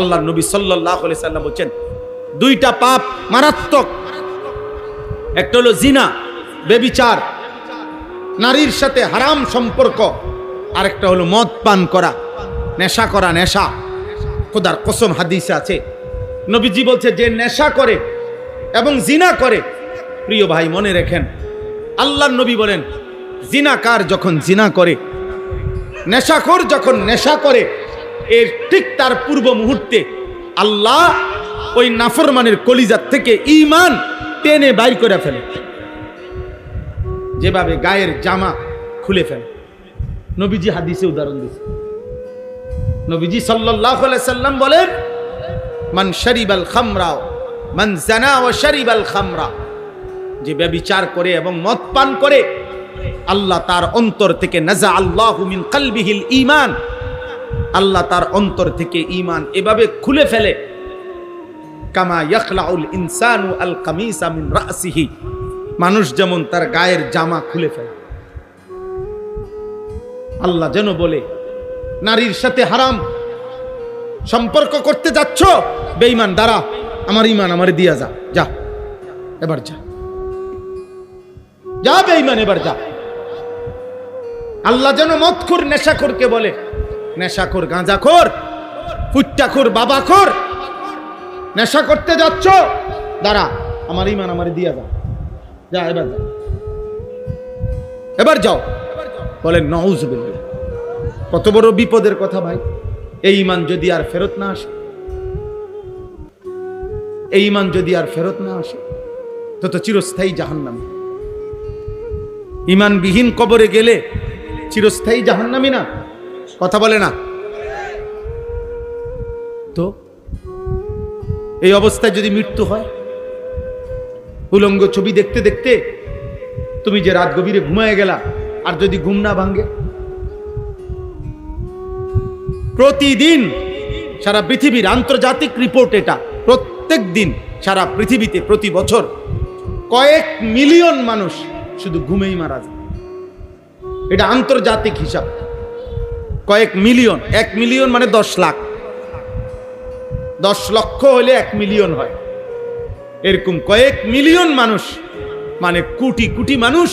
আল্লাহর নবী সাল্লাল্লাহু আলাইহি সাল্লাম বলেন দুইটা পাপ মারাত্মক, একটা হলো জিনা, ব্যভিচার, নারীর সাথে হারাম সম্পর্ক, আরেকটা হলো মদ পান করা, নেশা করা। নেশা, খোদার কসম হাদিসে আছে, নবীজি বলছে যে নেশা করে এবং জিনা করে, প্রিয় ভাই মনে রাখেন, আল্লাহর নবী বলেন জিনাকার যখন জিনা করে, নেশাখোর যখন নেশা করে, এর ঠিক তার পূর্ব মুহূর্তে আল্লাহ ওই নাফরমানের কলিজার থেকে ঈমান টেনে বাইর করে ফেলে, যেভাবে গায়ের জামা খুলে ফেলে। নবীজি হাদিসে উদাহরণ দিয়েছে। নবীজি সাল্লাল্লাহু আলাইহি সাল্লাম বলেন মান শারিবাল খামরা মান জানা ওয়া শারিবাল খামরা, যে ব্যভিচার করে এবং মদ পান করে, আল্লাহ তার অন্তর থেকে নাজা আল্লাহু মিন কলবিহিল ঈমান, আল্লাহ তার অন্তর থেকে ঈমান এভাবে খুলে ফেলে, কামা ইয়াখলাউল ইনসানু আল কামিসা মিন রাসিহি, মানুষ যেমন তার গায়ের জামা খুলে ফেলে। আল্লাহ যেন বলে নারীর সাথে হারাম সম্পর্ক করতে যাচ্ছ, বেঈমান, দাঁড়া, আমার ঈমান আমারে দিয়া যা, যা এবার যা, যা বেঈমান এবার যা। আল্লাহ যেন মদখোর নেশাখোরকে বলে, নেশাখোর, গাঁজাখোর, ফুট্টাখোর, বাবাখোর, নেশা করতে যাচ্ছ, দাঁড়া, আমার ঈমান আমারে দিয়া যা, যা এবার যা, এবার যাও। বলেন নাউযুবিল্লাহ, কত বড় বিপদের কথা ভাই। এই ঈমান যদি আর ফেরত না আসে, এই ঈমান যদি আর ফেরত না আসে, তো চিরস্থায়ী জাহান্নাম। ঈমানবিহীন কবরে গেলে চিরস্থায়ী জাহান্নামী না? কথা বলে না তো? এই অবস্থায় যদি মৃত্যু হয়, উলঙ্গ ছবি দেখতে দেখতে তুমি যে রাত গভীরে ঘুমায় গেলা, আর যদি ঘুম না ভাঙ্গে, প্রতিদিন সারা পৃথিবীর আন্তর্জাতিক রিপোর্ট এটা, প্রত্যেক দিন সারা পৃথিবীতে প্রতি বছর কয়েক মিলিয়ন মানুষ শুধু ঘুমেই মারা যায়। এটা আন্তর্জাতিক হিসাব, কয়েক মিলিয়ন। 1 মিলিয়ন মানে 10 লাখ, 10 লক্ষ হলে 1 মিলিয়ন হয়, এরকম কয়েক মিলিয়ন মানুষ, মানে কোটি কোটি মানুষ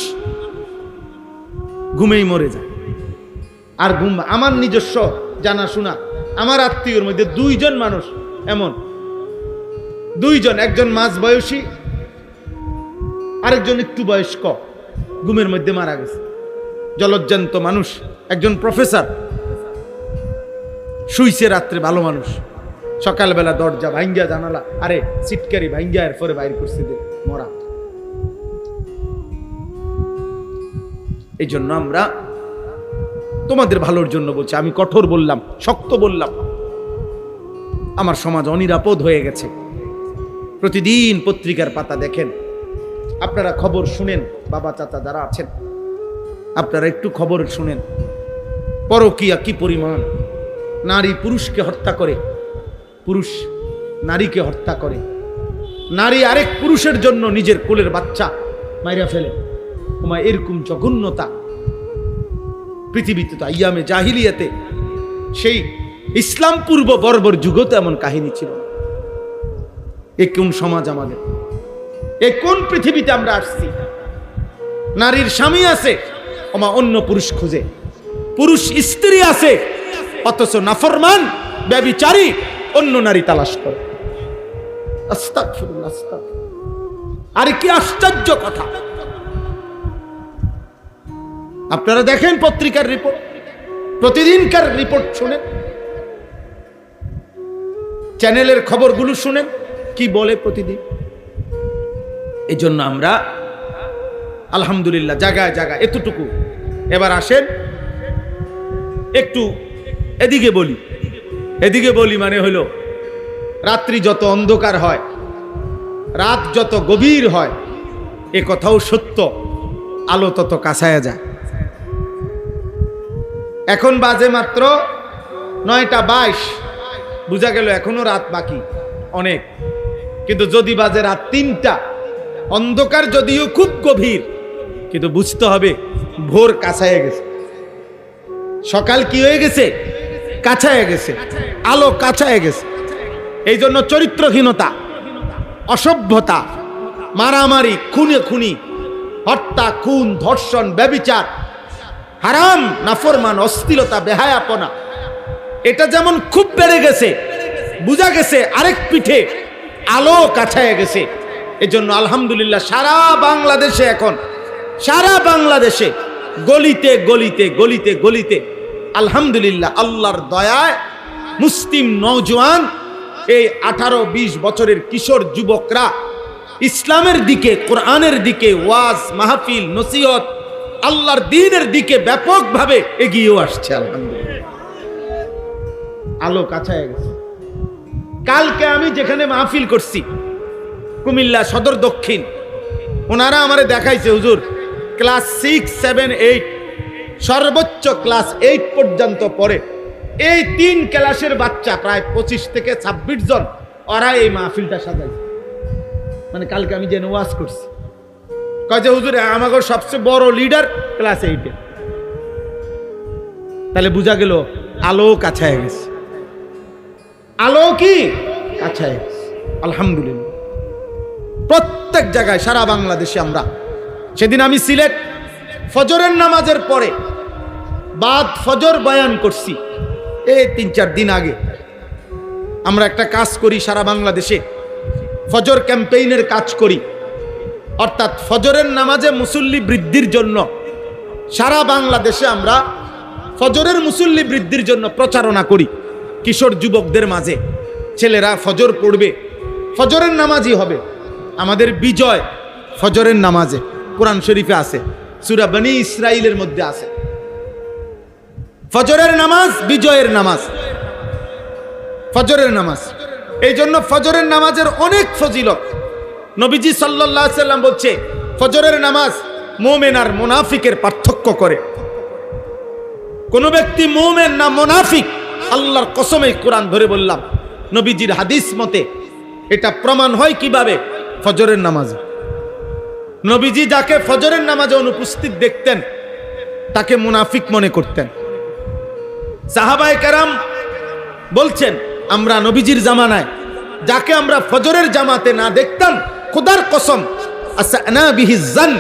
ঘুমেই মরে যায়। আর ঘুম, আমার নিজস্ব জানাশোনা, আমার আত্মীয়র মধ্যে 2 জন মানুষ এমন, 2 জন, একজন মাঝ বয়সী, আরেকজন একটু বয়স্ক, ঘুমের মধ্যে মারা গেছে। জলজ্জান্ত মানুষ, একজন প্রফেসর শুইছে রাত্রে, ভালো মানুষ, সকালবেলা দরজা ভাঙ্গা, জানালা, আরে সিটকারি ভাঙ্গা এরপরে বাইর করছে, মরা। এই জন্য আমরা তোমাদের ভালোর জন্য বলছি, আমি কঠোর বললাম, শক্ত বললাম। আমার সমাজ অনিরাপদ হয়ে গেছে। প্রতিদিন পত্রিকার পাতা দেখেন, আপনারা খবর শুনেন, বাবা চাচা যারা আছেন আপনারা একটু খবর শুনেন, পরকীয়া কি পরিমাণ। নারী পুরুষকে হত্যা করে, পুরুষ নারীকে হত্যা করে, নারী আরেক পুরুষের জন্য নিজের কোলের বাচ্চা মাইরা ফেলে। এরকম জঘন্যতা পৃথিবীতে তো আইয়ামে জাহিলিয়াতে, সেই ইসলাম পূর্ব বর্বর যুগতে এমন কাহিনী ছিল। এ কোন সমাজ আমাদের? এ কোন পৃথিবীতে আমরা আসছি? নারীর স্বামী আছে, অন্য পুরুষ খুঁজে, পুরুষ স্ত্রী আছে, অথচ নাফরমান ব্যভিচারী অন্য নারী তালাশ করে। আস্তাগফিরুল্লাহ, আস্তাগফিরুল্লাহ। আরে কি আশ্চর্য কথা! আপনারা দেখেন পত্রিকার রিপোর্ট, প্রতিদিনকার রিপোর্ট শুনেন, চ্যানেলের খবরগুলো শুনেন, কি বলে প্রতিদিন। এই জন্য আমরা আলহামদুলিল্লাহ জায়গায় জায়গায় এতটুকু। এবার আসেন একটু এদিকে বলি, এদিকে বলি মানে হলো রাত্রি যত অন্ধকার হয়, রাত যত গভীর হয়, এ কথাও সত্য, আলো তত কাছায়া যায়। এখন বাজে মাত্র 9:22, বুঝা গেল এখনো রাত বাকি অনেক। কিন্তু যদি বাজে রাত 3টা, অন্ধকার যদিও খুব গভীর, কিন্তু বুঝতে হবে ভোর কাছায় গেছে, সকাল কি হয়ে গেছে, কাছায় গেছে, আলো কাছায় গেছে। এই জন্য চরিত্রহীনতা, অসভ্যতা, মারামারি, খুনি, হত্যা, খুন, ধর্ষণ, ব্যভিচার, হারাম, নাফরমান, অশ্লীলতা, বেহায়াপনা, এটা যেমন খুব বেড়ে গেছে, বোঝা গেছে আরেক পিঠে আলো কাছায় গেছে। এজন্য আলহামদুলিল্লাহ সারা বাংলাদেশে এখন, সারা বাংলাদেশে গলিতে গলিতে গলিতে গলিতে আলহামদুলিল্লাহ আল্লাহর দয়ায় মুসলিম নওজোয়ান, এই 18-20 বছরের কিশোর যুবকরা ইসলামের দিকে, কোরআনের দিকে, ওয়াজ মাহফিল, নসিহত, আল্লাহর দ্বীনের দিকে ব্যাপকভাবে এগিয়েও আসছে। আলহামদুলিল্লাহ আলো কাছায় গেছে। কালকে আমি যেখানে মাহফিল করছি কুমিল্লা সদর দক্ষিণ, ওনারা আমারে দেখাইছে হুজুর ক্লাস 6, 7, 8 সর্বোচ্চ ক্লাস 8 পর্যন্ত পড়ে এই 3 ক্লাসের বাচ্চা প্রায় 25 থেকে 26 জন, ওরা এই মাহফিলটা সাজাইছে। মানে কালকে আমি যে ওয়াজ করছি, কয় যে হুজুর আমাকে সবচেয়ে বড় লিডার ক্লাস 8-এ। তাহলে বোঝা গেল আলো কাছায় গেছে। আলো কি কাছায় গেছে আলহামদুলিল্লাহ। প্রত্যেক জায়গায় সারা বাংলাদেশে আমরা, সেদিন আমি সিলেট ফজরের নামাজের পরে বাদ ফজর বয়ান করছি, এই 3-4 দিন আগে। আমরা একটা কাজ করি সারা বাংলাদেশে, ফজর ক্যাম্পেইনের কাজ করি, অর্থাৎ ফজরের নামাজে মুসল্লি বৃদ্ধির জন্য সারা বাংলাদেশে আমরা ফজরের মুসল্লি বৃদ্ধির জন্য প্রচারণা করি। কিশোর যুবকদের মাঝে ছেলেরা ফজর পড়বে, ফজরের নামাজই হবে। আমাদের বিজয় ফজরের নামাজে, কোরআন শরীফে আছে, সূরা বনী ইসরাইলের মধ্যে আছে ফজরের নামাজ বিজয়ের নামাজ, ফজরের নামাজ। এই জন্য ফজরের নামাজের অনেক ফজিলত। নবীজি সাল্লাল্লাহু আলাইহি সাল্লাম বলছে ফজরের নামাজ মুমিন আর মুনাফিকের পার্থক্য করে। কোন ব্যক্তি মুমিন না মুনাফিক, আল্লাহর কসমে কোরআন ধরে বললাম, নবীজির হাদিস মতে এটা প্রমাণ হয় কিভাবে? ফজরের নামাজে। নবীজি যাকে ফজরের নামাজে অনুপস্থিত দেখতেন তাকে মুনাফিক মনে করতেন। সাহাবায়ে কেরাম বলছেন আমরা নবীজির জামানায় যাকে আমরা ফজরের জামাতে না দেখতাম, খোদার কসম আসানা বিহিজ জান,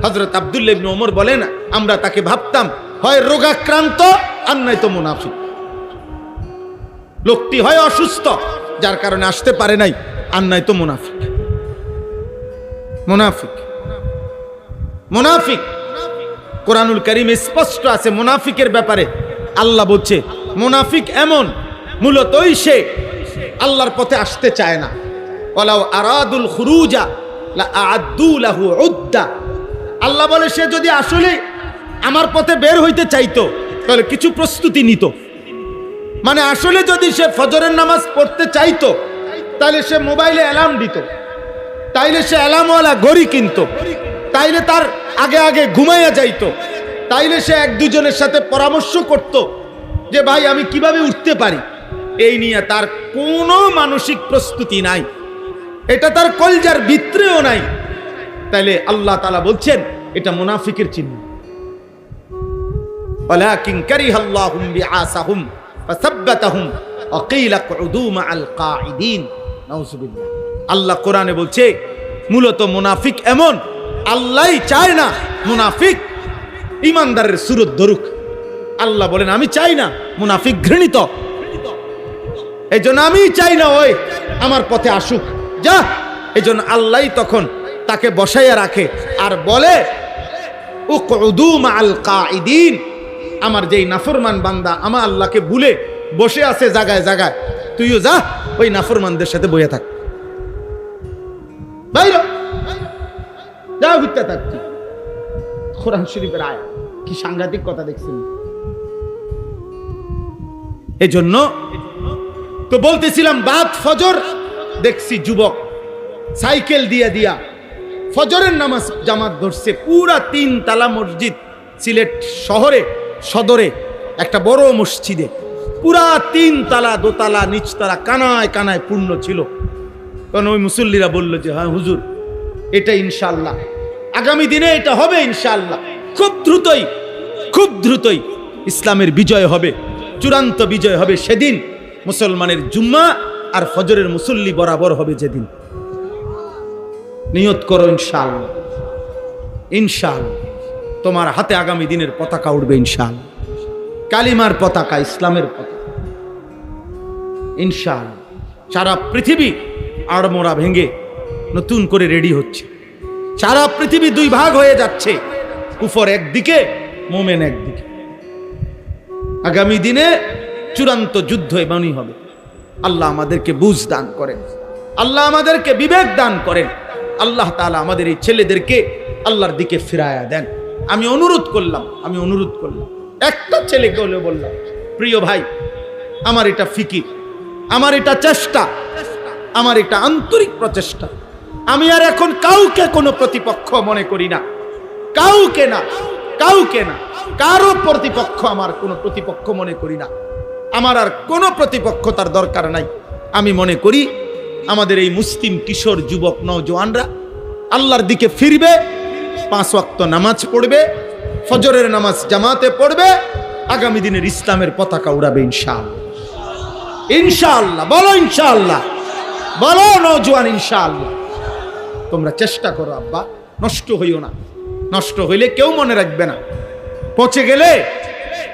হযরত আব্দুল্লাহ ইবনে ওমর বলেন আমরা তাকে ভাবতাম হয় রোগাক্রান্ত আর নয়তো মুনাফিক। লোকটি হয় অসুস্থ যার কারণে আসতে পারে নাই, আর নয়তো মুনাফিক। মুনাফিক মুনাফিক কোরআনুল কারীমে স্পষ্ট আছে মুনাফিকের ব্যাপারে। আল্লাহ বলছে মুনাফিক এমন, মূলতই সে আল্লাহর পথে আসতে চায় না। ওয়ালাউ আরাদুল খুরুজা লা আ'আদ্দু লাহু উদ্দা। আল্লাহ বলে সে যদি আসলে আমার পথে বের হইতে চাইতো তাহলে কিছু প্রস্তুতি নিত। মানে আসলে যদি সে ফজরের নামাজ পড়তে চাইতো তাহলে সে মোবাইলে অ্যালার্ম দিত, তাইলে সে অ্যালার্মওয়ালা ঘড়ি কিনতো, তাইলে তার আগে আগে ঘুমাইয়া যাইতো, তাইলে সে 1-2 জনের সাথে পরামর্শ করত যে ভাই আমি কিভাবে উঠতে পারি। এই নিয়ে তার কোনো মানসিক প্রস্তুতি নাই, এটা তার কলজার ভিতরেও নাই। তাইলে আল্লাহ তাআলা বলছেন এটা মুনাফিকের চিহ্ন। ওয়ালাকিন কারিহাল্লাহু বিআসাহুম ফাসাব্বাতাহুম ওয়া কিলা কুদু মাআল কাঈদিন। নাউযুবিল্লাহ। আল্লাহ কোরআনে বলছে মূলত মুনাফিক এমন, আল্লাহই চায় না মুনাফিক ইমানদারের সুরত ধরুক। আল্লাহ বলেন আমি চাই না, মুনাফিক ঘৃণিত। এই জন্য আমি চাই না ওই আমার পথে আসুক, যা। এই জন্য আল্লাহই তখন তাকে বসাইয়া রাখে আর বলে উকউদু মাআল কাঈদিন। আমার যেই নাফরমান বান্দা আমার আল্লাহকে ভুলে বসে আছে জায়গায় জায়গায়, তুইও যা ওই নাফরমানদের সাথে বসে থাক, বাইরে যা হইতে থাকতি। কোরআন শরীফের আয়াত, কি সাংঘাতিক কথা দেখছেন। এই জন্য তো বলতেছিলাম বাদ ফজর দেখছি যুবক সাইকেল দিয়া দিয়া ফজরের নামাজ জামাত ধরছে। পুরা 3 তালা মসজিদ, সিলেট শহরে সদরে একটা বড় মসজিদে পুরা 3 তালা, দোতলা, নিচতলা কানায় কানায় পূর্ণ ছিল। কারণ ওই মুসল্লিরা বলল যে হ্যাঁ হুজুর এটা ইনশাআল্লাহ আগামী দিনে এটা হবে ইনশাআল্লাহ। খুব দ্রুতই ইসলামের বিজয় হবে, চূড়ান্ত বিজয় হবে। সেদিন মুসলমানের জুম্মা আর ফজরের মুসল্লি বরাবর হবে যেদিন। নিয়ত করো ইনশাআল্লাহ, ইনশাআল্লাহ তোমার হাতে আগামী দিনের পতাকা উঠবে ইনশাআল্লাহ, কালিমার পতাকা, ইসলামের পতাকা ইনশাআল্লাহ। সারা পৃথিবী আড়মোড়া ভেঙে নতুন করে রেডি হচ্ছে, সারা পৃথিবী দুই ভাগ হয়ে যাচ্ছে, কুফর একদিকে, মোমেন একদিকে। আগামী দিনে চূড়ান্ত যুদ্ধ এমনই হবে। আল্লাহ আমাদেরকে বুঝ দান করেন, আল্লাহ আমাদেরকে বিবেক দান করেন, আল্লাহ তাআলা আমাদের এই ছেলেদেরকে আল্লাহর দিকে ফিরায়া দেন। আমি অনুরোধ করলাম, একটা ছেলেকে হলে বললাম, প্রিয় ভাই, আমার এটা ফিকির, আমার এটা চেষ্টা, আমার এটা আন্তরিক প্রচেষ্টা। আমি আর এখন কাউকে কোনো প্রতিপক্ষ মনে করি না, কাউকে না, কারো প্রতিপক্ষ আমার কোনো প্রতিপক্ষ মনে করি না। আমার আর কোনো প্রতিপক্ষতার দরকার নাই। আমি মনে করি আমাদের এই মুসলিম কিশোর যুবক নওজোয়ানরা আল্লাহর দিকে ফিরবে, 5 ওয়াক্ত নামাজ পড়বে, ফজরের নামাজ জামাতে পড়বে, আগামী দিনের ইসলামের পতাকা উড়াবে ইনশাআল্লাহ, ইনশাআল্লাহ। বলো ইনশাআল্লাহ, বলো নওজোয়ান ইনশাআল্লাহ। তোমরা চেষ্টা করো আব্বা, নষ্ট হইও না, নষ্ট হইলে কেউ মনে রাখবে না।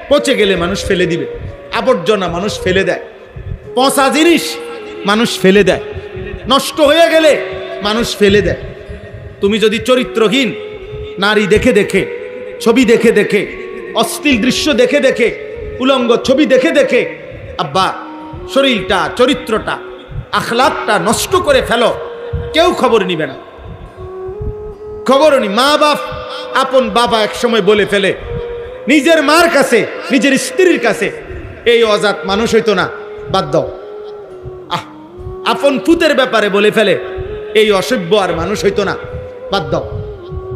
পচে গেলে মানুষ ফেলে দিবে, আবর্জনা মানুষ ফেলে দেয়, পচা জিনিস মানুষ ফেলে দেয়, নষ্ট হয়ে গেলে মানুষ ফেলে দেয়। তুমি যদি চরিত্রহীন নারী দেখে দেখে, ছবি দেখে দেখে, অশ্লীল দৃশ্য দেখে দেখে, উলঙ্গ ছবি দেখে দেখে আব্বা শরীরটা, চরিত্রটা, আখলাকটা নষ্ট করে ফেলো, কেউ খবর নিবে না, খবর নি। মা বাপ, আপন বাবা এক সময় বলে ফেলে নিজের মার কাছে, নিজের স্ত্রীর কাছে, এই অজাত মানুষ হইতো না, বাদ দাও। আপন পুতের ব্যাপারে বলে ফেলে এই অসভ্য আর মানুষ হইতো না, বাদ দাও।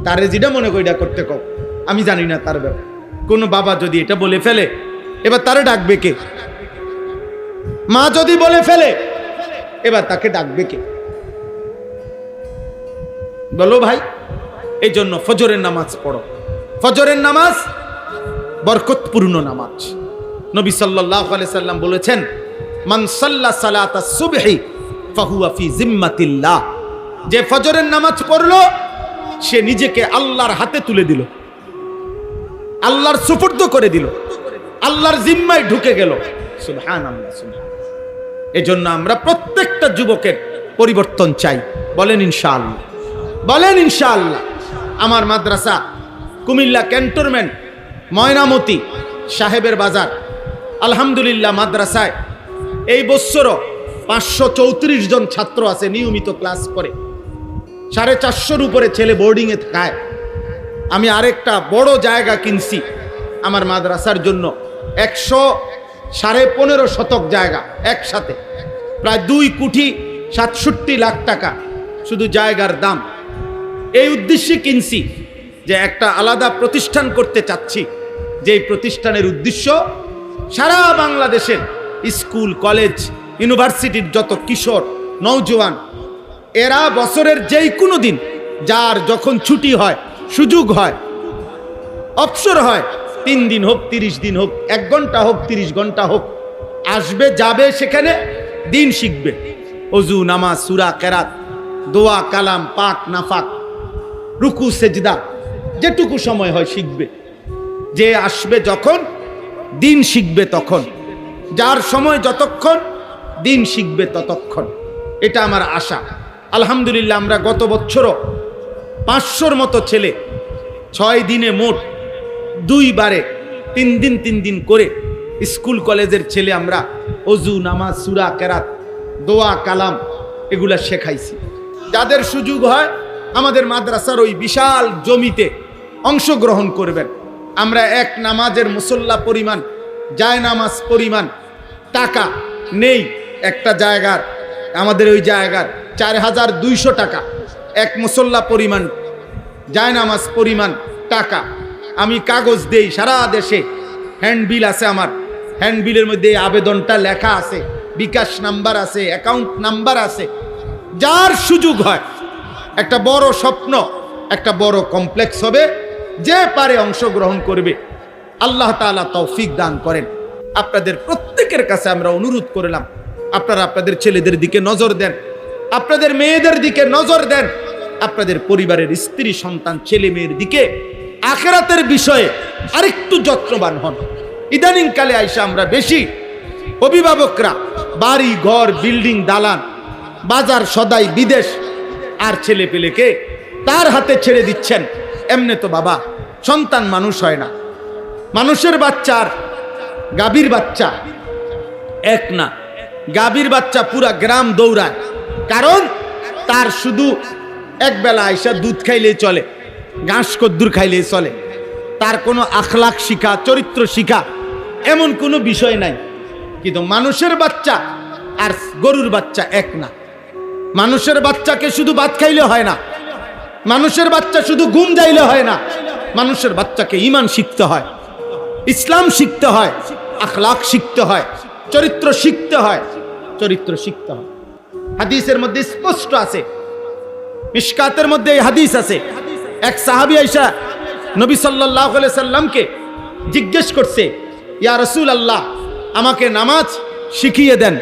তারে যেটা মনে করি এটা করতে কও, আমি জানি না তার ব্যাপারে। কোন বাবা যদি এটা বলে ফেলে, এবার তারে ডাকবে কে? মা যদি বলে ফেলে, এবার তাকে ডাকবে কে? বলো ভাই। এই জন্য ফজরের নামাজ পড়ো। ফজরের নামাজ বরকতপূর্ণ নামাজ। নবী সাল্লাল্লাহু আলাইহি সাল্লাম বলেছেন, মান সাল্লা সালাতা সুবহি ফাহুয়া ফি জিম্মাতিল্লাহ। যে ফজরের নামাজ পড়লো সে নিজেকে আল্লাহর হাতে তুলে দিল, আল্লাহর সুপুর্দ করে দিল, আল্লাহর জিম্মায় ঢুকে গেল। সুবহানাল্লাহ, সুবহানাল্লাহ। এজন্য আমরা প্রত্যেকটা যুবকের পরিবর্তন চাই। বলেন ইনশাআল্লাহ, বলেন ইনশাআল্লাহ। আমার মাদ্রাসা কুমিল্লা ক্যান্টনমেন্ট, ময়নামতি, সাহেবের বাজার, আলহামদুলিল্লাহ মাদ্রাসায় এই বছরও 534 জন ছাত্র আছে, নিয়মিত ক্লাস করে। 450 উপরে ছেলে বোর্ডিংয়ে থাকায়। আমি আরেকটা বড় জায়গা কিনছি আমার মাদ্রাসার জন্য, 115.5 শতক জায়গা, একসাথে প্রায় 2,67,00,000 টাকা শুধু জায়গার দাম। এই উদ্দেশ্যে কিনছি যে একটা আলাদা প্রতিষ্ঠান করতে চাচ্ছি, যেই প্রতিষ্ঠানের উদ্দেশ্য সারা বাংলাদেশের স্কুল, কলেজ, ইউনিভার্সিটির যত কিশোর নওজোয়ান, এরা বছরের যেই কোনো দিন, যার যখন ছুটি হয়, সুযোগ হয়, অবসর হয়, 3 দিন হোক, 30 দিন হোক, 1 ঘন্টা হোক, 30 ঘন্টা হোক, আসবে, যাবে, সেখানে দিন শিখবে। অজু, নামাজ, সূরা, কেরাত, দোয়া, কালাম, পাক, নাফাক, রুকু, সেজদা, যেটুকু সময় হয় শিখবে। যে আসবে যখন, দিন শিখবে তখন, যার সময় যতক্ষণ, দিন শিখবে ততক্ষণ। এটা আমার আশা। আলহামদুলিল্লাহ আমরা গত বছরও 500-র মতো ছেলে 6 দিনে মোট 2 বারে 3 দিন করে স্কুল কলেজের ছেলে আমরা অজু, নামাজ, সূরা, কেরাত, দোয়া, কালাম এগুলা শেখাইছি। যাদের সুযোগ হয় আমাদের মাদ্রাসার ওই বিশাল জমিতে অংশগ্রহণ করবেন। আমরা এক নামাজের মুসল্লা পরিমাণ, জায় নামাজ পরিমাণ টাকা নেই। একটা জায়গার, আমাদের ওই জায়গার 4200 টাকা, এক মুসল্লা পরিমাণ, জায় নামাজ পরিমাণ টাকা। আমি কাগজ দেই সারা দেশে, হ্যান্ডবিল আছে আমার, হ্যান্ডবিলের মধ্যে আবেদনটা লেখা আছে, বিকাশ নাম্বার আছে, অ্যাকাউন্ট নাম্বার আছে। যার সুযোগ হয়, একটা বড় স্বপ্ন, একটা বড় কমপ্লেক্স হবে, যে পারে অংশগ্রহণ করবে। আল্লাহ তাআলা তৌফিক দান করেন। আপনাদের প্রত্যেকের কাছে আমরা অনুরোধ করলাম, আপনারা আপনাদের ছেলেদের দিকে নজর দেন, আপনাদের মেয়েদের দিকে নজর দেন, আপনাদের পরিবারের স্ত্রী সন্তান ছেলে মেয়ের দিকে আখিরাতের বিষয়ে আরেকটু যত্নবান হন। ইদানিং কালে আইসা আমরা বেশি অভিভাবকরা বাড়ি ঘর বিল্ডিং দালান বাজার সদাই বিদেশ আর ছেলে পেলেকে তার হাতে ছেড়ে দিচ্ছেন। এমনি তো বাবা সন্তান মানুষ হয় না। মানুষের বাচ্চার গাভীর বাচ্চা এক না, গাভীর বাচ্চা পুরা গ্রাম দৌড়ায়, কারণ তার শুধু এক বেলা আইসা দুধ খাইলেই চলে, ঘাস কদ্দুর খাইলেই চলে, তার কোনো আখলাক শিখা চরিত্র শিখা এমন কোনো বিষয় নাই। কিন্তু মানুষের বাচ্চা আর গরুর বাচ্চা এক না। মানুষের বাচ্চাকে শুধু ভাত খাইলে হয় না, মানুষের বাচ্চা শুধু ঘুম যাইলে হয় না, মানুষের বাচ্চাকে ঈমান শিখতে হয়, ইসলাম শিখতে হয়, আখলাক শিখতে হয়, চরিত্র শিখতে হয়, চরিত্র শিখতে হয়। হাদিসের মধ্যে স্পষ্ট আছে, মিশকাতের মধ্যে এই হাদিস আছে। এক সাহাবী আয়েশা নবী সাল্লাল্লাহু আলাইহি সাল্লামকে জিজ্ঞেস করছে, ইয়া রাসূলুল্লাহ, আমাকে নামাজ শিখিয়ে দেন।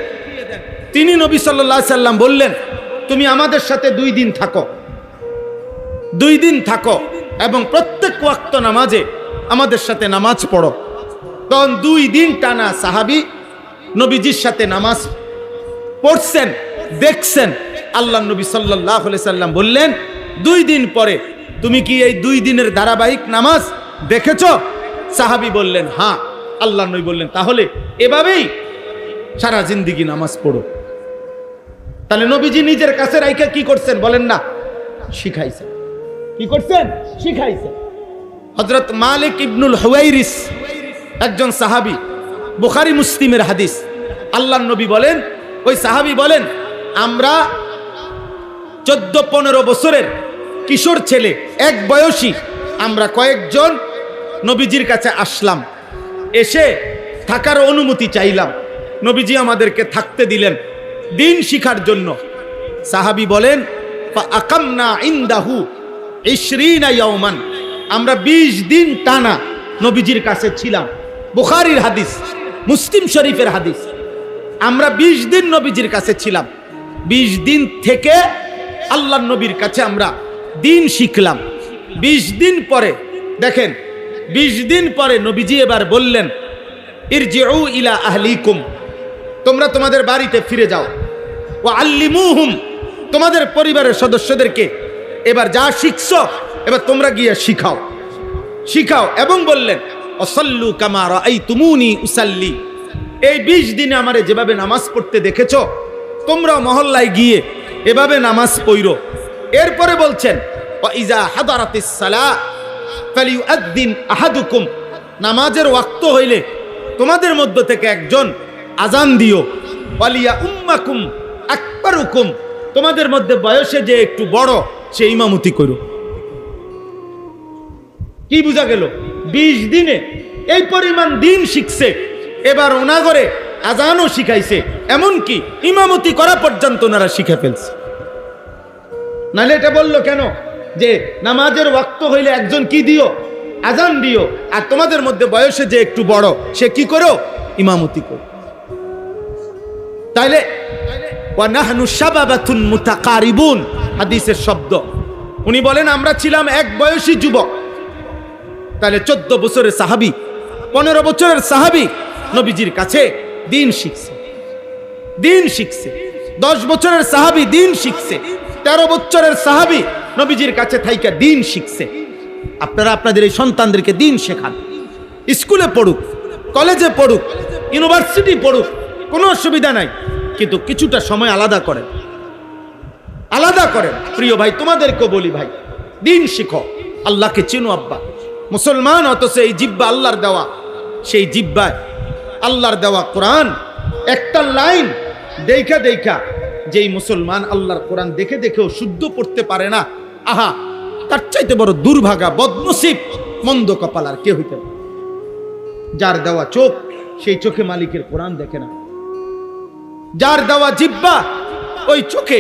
তিনি নবী সাল্লাল্লাহু আলাইহি সাল্লাম বললেন, তুমি আমাদের সাথে 2 দিন থাকো, 2 দিন থাকো এবং প্রত্যেক ওয়াক্ত নামাজে আমাদের সাথে নামাজ পড়ো। তখন 2 দিন টানা সাহাবী নবীজির সাথে নামাজ পড়ছেন, দেখছেন। আল্লাহ নবী সাল্লাল্লাহু আলাইহি সাল্লাম বললেন, 2 দিন পরে তুমি কি এই 2 দিনের ধারাবাহিক নামাজ দেখেছো? সাহাবী বললেন হ্যাঁ। আল্লাহ নবী বললেন, তাহলে এভাবেই সারা জিন্দেগি নামাজ পড়ো। তাহলে নবীজি নিজের কাছে রাইখা কি করছেন বলেন না? শিখাইছেন। কি করছেন? শিখাইছেন। হযরত মালিক ইবনুল হুয়াইরিস একজন সাহাবী, বুখারী মুসলিমের হাদিস। আল্লাহর নবী বলেন, ওই সাহাবী বলেন, আমরা 14-15 বছরের কিশোর ছেলে, এক বয়সী আমরা কয়েকজন নবীজির কাছে আসলাম, এসে থাকার অনুমতি চাইলাম। নবীজি আমাদেরকে থাকতে দিলেন দিন শিখার জন্য। সাহাবী বলেন, ফাআকামনা ইনদাহু 20 ইয়াওমান, আমরা 20 দিন টানা নবীজির কাছে ছিলাম। বুখারীর হাদিস, মুসলিম শরীফের হাদিস। আমরা 20 দিন নবীজির কাছে ছিলাম। 20 দিন থেকে আল্লাহর নবীর কাছে আমরা দিন শিখলাম। 20 দিন পরে দেখেন, 20 দিন পরে নবীজি এবার বললেন, ইরজিউ ইলা আহলিকুম, তোমরা তোমাদের বাড়িতে ফিরে যাও। ওয়া আল্লিমুহুম, তোমাদের পরিবারের সদস্যদেরকে এবার যা শিখছো এবার তোমরা গিয়ে শিখাও, শিখাও। এবং বললেন, ওয়াসাল্লু কামা রাআইতুমুনি উসাল্লি, এই 20 দিনে আমারে যেভাবে নামাজ পড়তে দেখেছো তোমরা মহল্লায় গিয়ে এভাবে নামাজ পড়ো। এরপরে বলছেন, ওয়া ইজা হাদারাতিস সালাহ ফালিউআদ্দিন আহাদুকুম, নামাজের ওয়াক্ত হইলে তোমাদের মধ্য থেকে একজন আজান দিও। ওয়ালিয়া উম্মাকুম আকবারুকুম, তোমাদের মধ্যে বয়সে যে একটু বড় সে ইমামতি করো। কি বোঝা গেল? 20 দিনে এই পরিমাণ দিন শিখছে, এবার ওনাগরে আজানও শিখাইছে, এমনকি ইমামতি করা পর্যন্ত ওনারা শিখে ফেলছে। নাহলে এটা বললো কেন যে নামাজের ওয়াক্ত হইলে একজন কি দিও? আজান দিও, আর তোমাদের মধ্যে বয়সে যে একটু বড় সে কি করো? ইমামতি করো। তাইলে ওয়া নাহনু শাবাবাতুন মুতাকারিবুন, হাদিসের শব্দ। উনি বলেন আমরা ছিলাম এক বয়সী যুবক। তাহলে 14 বছরের সাহাবী, 15 বছরের সাহাবী নবীজির কাছে দিন শিখছে, দিন শিখছে। 10 বছরের সাহাবী দিন শিখছে, 13 বছরের সাহাবী নবীজির কাছে থাইকা দিন শিখছে। আপনারা আপনাদের এই সন্তানদেরকে দিন শেখান, স্কুলে পড়ুক, কলেজে পড়ুক, ইউনিভার্সিটি পড়ুক, কোনো অসুবিধা নাই, কিন্তু কিছুটা সময় আলাদা করেন, আলাদা করেন। প্রিয় ভাই, তোমাদেরকে বলি ভাই, দিন শিখো, আল্লাহকে চিনো। আব্বা মুসলমান, অথচ এই জিব্বা আল্লাহর দেওয়া, সেই জিব্বায় আল্লাহর দেওয়া কোরআন একটা লাইন দেখা দেখা যেই মুসলমান আল্লাহর কোরআন দেখে দেখেও শুদ্ধ পড়তে পারে না, আহা, তার চাইতে বড় দুর্ভাগা বদনসিব মন্দ কপাল আর কে হইতে পারে? যার দেওয়া চোখ, সেই চোখে মালিকের কোরআন দেখে না। যার দেওয়া জিব্বা, ওই চোখে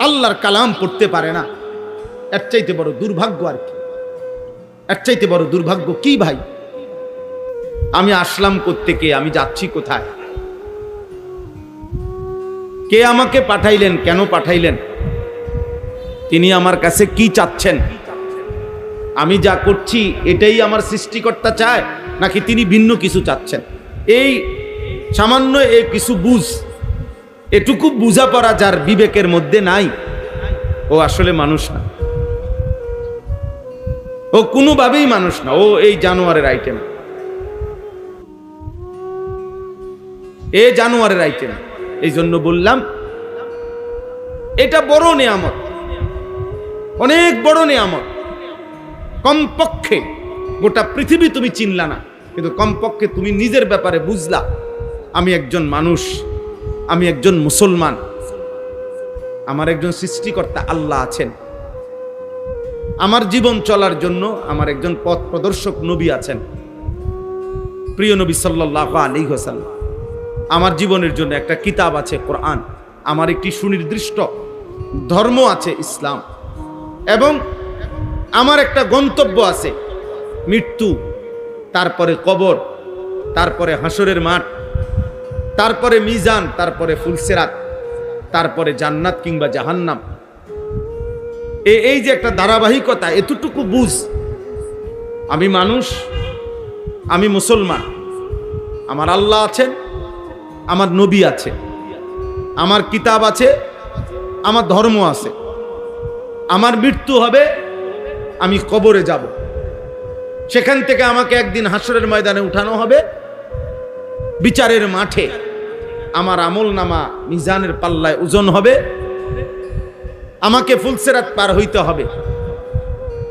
আল্লাহর কালাম পড়তে পারে না। এর চাইতে বড় দুর্ভাগ্য আর কি? এর চাইতে বড় দুর্ভাগ্য কি ভাই? আমি আসলাম কোত্থেকে, আমি যাচ্ছি কোথায়? কে আমাকে পাঠাইলেন, কেন পাঠাইলেন, তিনি আমার কাছে কি চাচ্ছেন, আমি যা করছি এটাই আমার সৃষ্টিকর্তা চায় নাকি তিনি ভিন্ন কিছু চাচ্ছেন। এই সামান্য এই কিছু এটুকু বোঝাপড়া যার বিবেকের মধ্যে নাই, ও আসলে মানুষ না, ও কোনোভাবেই মানুষ না, ও এই জানোয়ারের আইটেম, জানোয়ারের আইটেম। এই জন্য বললাম এটা বড় নেয়ামত, অনেক বড় নেয়ামত। কমপক্ষে গোটা পৃথিবী তুমি চিনলা না, কিন্তু কমপক্ষে তুমি নিজের ব্যাপারে বুঝলা আমি একজন মানুষ, আমি একজন মুসলমান, আমার একজন সৃষ্টিকর্তা আল্লাহ আছেন, আমার জীবন চলার জন্য আমার একজন পথ প্রদর্শক নবী আছেন, প্রিয় নবী সাল্লাল্লাহু আলাইহি ওয়াসাল্লাম। আমার জীবনের জন্য একটা কিতাব আছে কোরআন, আমার একটি সুনির্দিষ্ট ধর্ম আছে ইসলাম, এবং আমার একটা গন্তব্য আছে মৃত্যু, তারপরে কবর, তারপরে হাসরের মাঠ, তারপরে মিজান, তারপরে ফুলসিরাত, তারপরে জান্নাত কিংবা জাহান্নাম। এই যে একটা ধারাবাহিকতা, এতটুকু বুঝ। আমি মানুষ, আমি মুসলমান, আমার আল্লাহ আছেন, আমার নবী আছে, আমার কিতাব আছে, আমার ধর্ম আছে, আমার মৃত্যু হবে, আমি কবরে যাব, সেখান থেকে আমাকে একদিন হাসরের ময়দানে উঠানো হবে, বিচারের মাঠে আমার আমল নামা মিজানের পাল্লায় ওজন হবে, আমাকে ফুলসিরাত পার হইতে হবে,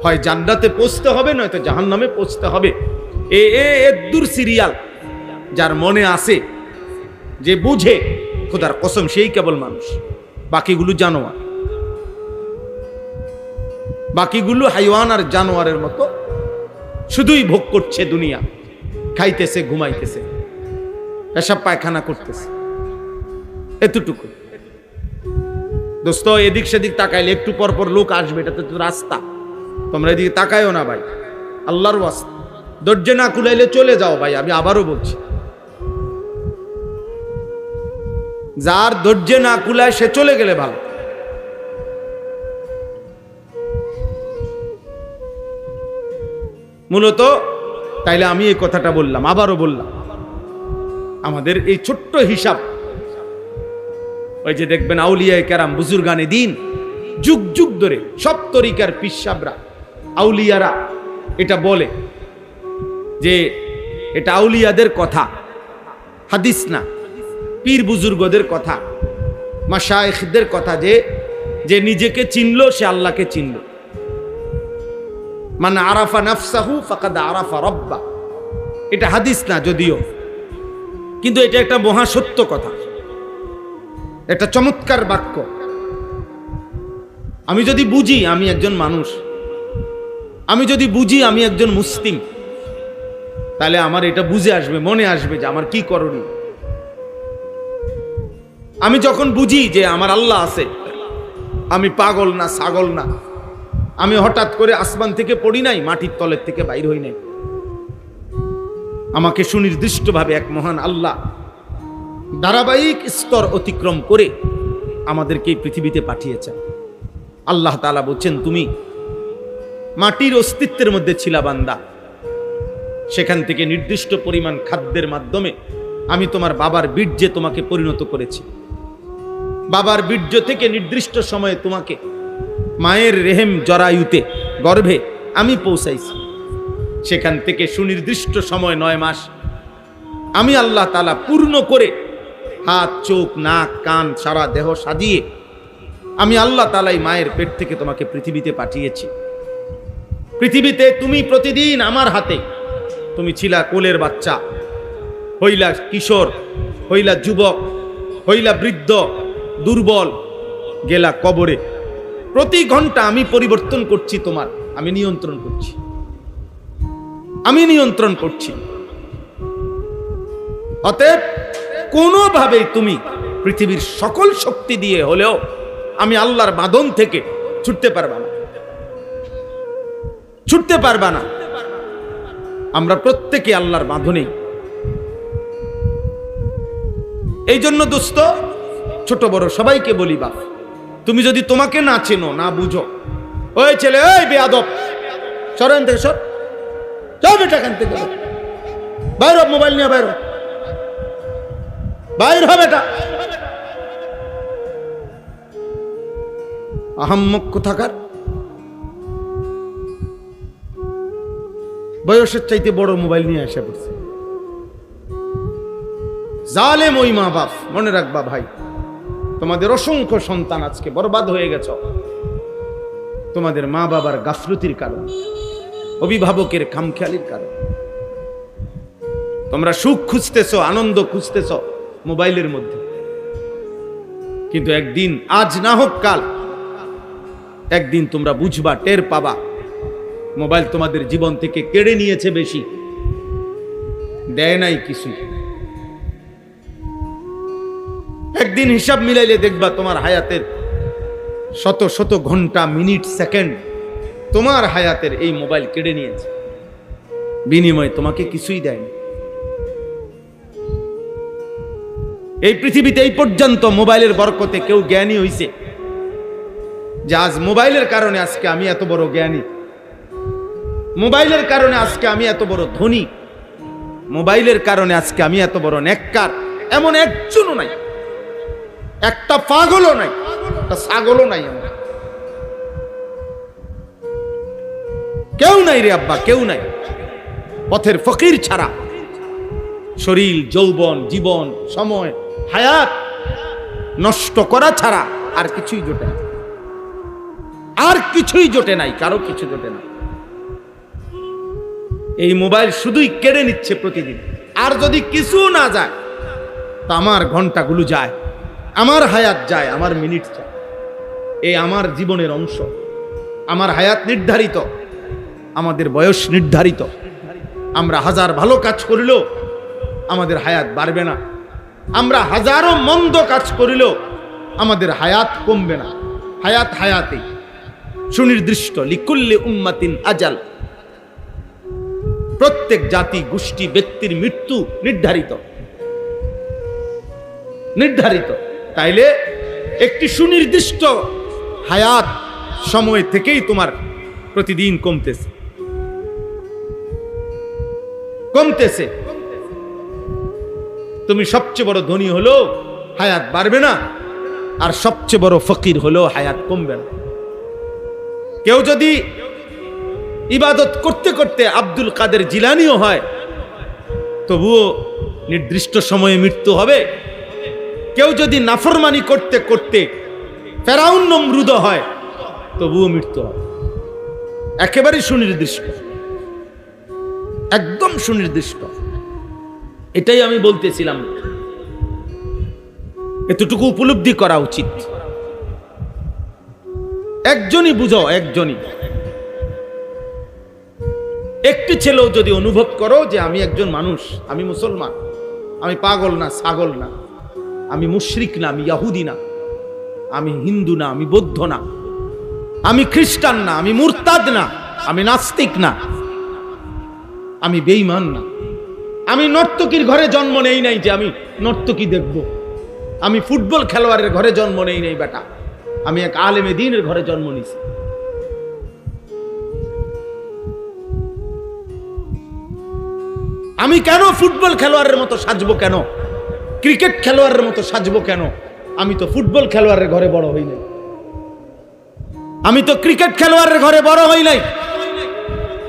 হয় জান্নাতে পৌঁছতে হবে নয়তো জাহান্নামে পৌঁছতে হবে। দূর সিরিয়াল যার মনে আছে, যে বুঝে, খোদার কসম সেই কেবল মানুষ, বাকিগুলো জানোয়ার, বাকিগুলো হাইওয়ান আর জানোয়ারের মতো শুধুই ভোগ করছে দুনিয়া, খাইতেছে, ঘুমাইতেছে, পেশাব পায়খানা করতেছে, এতটুকু। দোস্ত, এদিক সেদিক তাকাইলে একটু পর পর লোক আসবে, এটা তো রাস্তা, তোমরা এদিকে তাকাইও না ভাই, আল্লাহর ওয়াস্তে। ধৈর্য না কুলাইলে চলে যাও ভাই, আমি আবারও বলছি, যার ধৈর্য না কুলায় সে চলে গেলে ভালো। মূলত তাইলে আমি এই কথাটা বললাম, আবারও বললাম, আমাদের এই ছোট্ট হিসাব, ওই যে দেখবেন আউলিয়ায়ে কেরাম, বুজুর্গানে দিন, যুগ যুগ ধরে সব তরিকার পিসাবরা, আউলিয়ারা এটা বলে যে এটা আউলিয়াদের কথা, হাদিস না, পীর বুজুর্গদের কথা, মাশায়েখদের কথা, যে নিজেকে চিনলো সে আল্লাহকে চিনলো। মান আরাফা নাফসাহু ফাকাদ আরাফা রাব্বা, এটা হাদিস না যদিও, কিন্তু এটা একটা মহাসত্য কথা, একটা চমৎকার বাক্য। আমি যদি বুঝি আমি একজন মানুষ, আমি যদি বুঝি আমি একজন মুসলিম, তাহলে আমার এটা বুঝে আসবে, মনে আসবে যে আমার কি করণীয়। আমি যখন বুঝি যে আমার আল্লাহ আছে, আমি পাগল না, ছাগল না, আমি হঠাৎ করে আসমান থেকে পড়ি নাই, মাটির তলের থেকে বাইর হই নাই, আমাকে সুনির্দিষ্টভাবে এক মহান আল্লাহ ধারাবাহিক স্তর অতিক্রম করে আমাদেরকে এই পৃথিবীতে পাঠিয়েছেন। আল্লাহ তাআলা বলছেন, তুমি মাটির অস্তিত্বের মধ্যে ছিলা বান্দা, সেখান থেকে নির্দিষ্ট পরিমাণ খাদ্যের মাধ্যমে আমি তোমার বাবার বীর্যে তোমাকে পরিণত করেছি, বাবার বীর্য থেকে নির্দিষ্ট সময়ে তোমাকে মায়ের রেহেম জরায়ুতে, গর্ভে আমি পৌঁছাইছি, সেখান থেকে সুনির্দিষ্ট সময় 9 মাস আমি আল্লাহ তাআলা পূর্ণ করে হাত, চোখ, নাক, কান, সারা দেহ সাজিয়ে আমি আল্লাহ তাআলাই মায়ের পেট থেকে তোমাকে পৃথিবীতে পাঠিয়েছি। পৃথিবীতে তুমি প্রতিদিন আমার হাতে, তুমি ছিলা কোলের বাচ্চা, হইলা কিশোর, হইলা যুবক, হইলা বৃদ্ধ, দুর্বল, গেলা কবরে। প্রতি ঘন্টা আমি পরিবর্তন করছি তোমার, আমি নিয়ন্ত্রণ করছি, আমি নিয়ন্ত্রণ করছি। অতএব কোনোভাবেই তুমি পৃথিবীর সকল শক্তি দিয়ে হলেও আমি আল্লাহর বাঁধন থেকে ছুটতে পারবা না, ছুটতে পারবা না। আমরা প্রত্যেকে আল্লাহর বাঁধনেই। এই জন্য দোস্ত, ছোট বড় সবাইকে বলি বাপ, তুমি যদি তোমাকে না চেনো, না বুঝো, ওই ছেলে, ওই বেয়াদব, সরেন থেকে সর, যাও বেটা এখান থেকে, বাইর হ, মোবাইল নিয়ে বাইর হ, বাইর হ বেটা, আহাম্মক কোথাকার। বয়সের চাইতে বড় মোবাইল নিয়ে আসা পড়ছে। জালেম ওই মা বাপ। মনে রাখবা ভাই, তোমাদের অসংখ্য সন্তান আজকে বরবাদ হয়ে গেছ তোমাদের মা বাবার গাফলতির কারণে, অভিভাবকের খামখেয়ালির কারণে। তোমরা সুখ খুঁজতেছো, আনন্দ খুঁজতেছো মোবাইলের মধ্যে, কিন্তু একদিন, আজ না হোক কাল, একদিন তোমরা বুঝবা, টের পাবা, মোবাইল তোমাদের জীবন থেকে কেড়ে নিয়েছে বেশি, দেয় নাই কিছু। একদিন হিসাব মিলাইলে দেখবা তোমার হায়াতের শত শত ঘন্টা, মিনিট, সেকেন্ড তোমার হায়াতের এই মোবাইল কেড়ে নিয়েছে, বিনিময়ে তোমাকে কিছুই দেয়নি। এই পৃথিবীতে এই পর্যন্ত মোবাইলের বরকতে কেউ জ্ঞানী হইছে যে আজ মোবাইলের কারণে আজকে আমি এত বড় জ্ঞানী, মোবাইলের কারণে আজকে আমি এত বড় ধনী, মোবাইলের কারণে আজকে আমি এত বড় নেককার, এমন একজনও নাই, একটা পাগলও নাই, একটা ছাগলও নাই, আমার কেউ নাই রে আব্বা, কেউ নাই। পথের ফকির ছাড়া শরীর, যৌবন, জীবন, সময়, হায়াত নষ্ট করা ছাড়া আর কিছুই জোটে না, আর কিছুই জোটে নাই, কারো কিছু জোটে না। এই মোবাইল শুধুই কেড়ে নিচ্ছে প্রতিদিন। আর যদি কিছু না যায়, তা আমার ঘন্টাগুলো যায়, আমার হায়াত যায়, আমার মিনিট যায়। এই আমার জীবনের অংশ, আমার হায়াত নির্ধারিত, আমাদের বয়স নির্ধারিত। আমরা হাজার ভালো কাজ করিলেও আমাদের হায়াত বাড়বে না, আমরা হাজারো মন্দ কাজ করিলেও আমাদের হায়াত কমবে না। হায়াত হায়াতে সুনির্দিষ্ট, লিকুল্লি উম্মাতিন আজাল, প্রত্যেক জাতি, গোষ্ঠী, ব্যক্তির মৃত্যু নির্ধারিত, নির্ধারিত। তাইলে একটি সুনির্দিষ্ট হায়াত সময় থেকেই তোমার প্রতিদিন কমতেছে, কমতেছে। তুমি সবচেয়ে বড় ধনী হলো হায়াত বাড়বে না, আর সবচেয়ে বড় ফকির হলো হায়াত কমবে না। কেউ যদি ইবাদত করতে করতে আব্দুল কাদের জিলানিও হয়, তবুও নির্দিষ্ট সময়ে মৃত্যু হবে। কেউ যদি নাফরমানি করতে করতে ফেরাউন নমরুদ হয়, তবুও মৃত্যু হবে। একেবারে সুনির্দিষ্ট, একদম সুনির্দিষ্ট। এটাই আমি বলতেছিলাম, এতটুকু উপলব্ধি করা উচিত। একজনই বুঝো, একজনই, একটি ছেলেও যদি অনুভব করো যে আমি একজন মানুষ, আমি মুসলমান, আমি পাগল না, ছাগল না, আমি মুশরিক না, আমি ইয়াহুদি না, আমি হিন্দু না, আমি বৌদ্ধ না, আমি খ্রিস্টান না, আমি মুরতাদ না, আমি নাস্তিক না, আমি বেঈমান না, আমি নর্তকীর ঘরে জন্ম নেই নাই যে আমি নর্তকী দেখব, আমি ফুটবল খেলোয়াড়ের ঘরে জন্ম নেই নাই বেটা, আমি এক আলেমে দ্বীনের ঘরে জন্ম নিয়েছি। আমি কেন ফুটবল খেলোয়াড়ের মতো সাজবো, কেন ক্রিকেট খেলোয়াড়ের মতো সাজবো, কেন? আমি তো ফুটবল খেলোয়াড়ের ঘরে বড় হই নাই, আমি তো ক্রিকেট খেলোয়াড়ের ঘরে বড় হই নাই,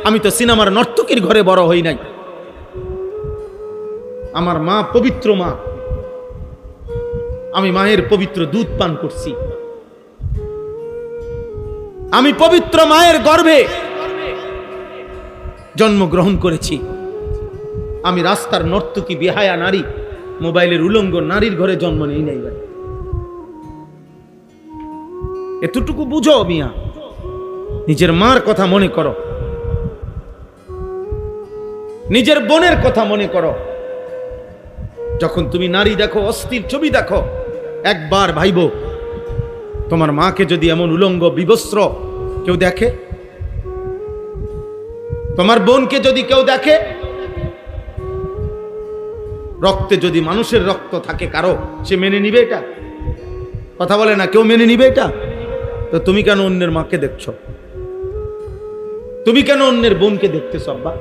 আমি তো সিনেমার নর্তকীর ঘরে বড় হই নাই। আমার মা পবিত্র মা, আমি মায়ের পবিত্র দুধ পান করছি, আমি পবিত্র মায়ের গর্ভে জন্মগ্রহণ করেছি। আমি রাস্তার নর্তকী, বেহায়া নারী, মোবাইলের উলঙ্গ নারীর ঘরে জন্ম নেই নাই। এতটুকু বুঝো মিয়া, নিজের মার কথা মনে করো, নিজের বোনের কথা মনে করো। যখন তুমি নারী দেখো, অস্থির ছবি দেখো, একবার ভাইবো, তোমার মাকে যদি এমন উলঙ্গ বিবস্ত্র কেউ দেখে, তোমার বোনকে যদি কেউ দেখে, রক্তে যদি মানুষের রক্ত থাকে কারো, সে মেনে নিবে এটা? কথা বলে না, কেউ মেনে নিবে এটা? তো তুমি কেন অন্যের মাকে দেখছো? তুমি কেন অন্যের বোনকে দেখতেছ আব্বা?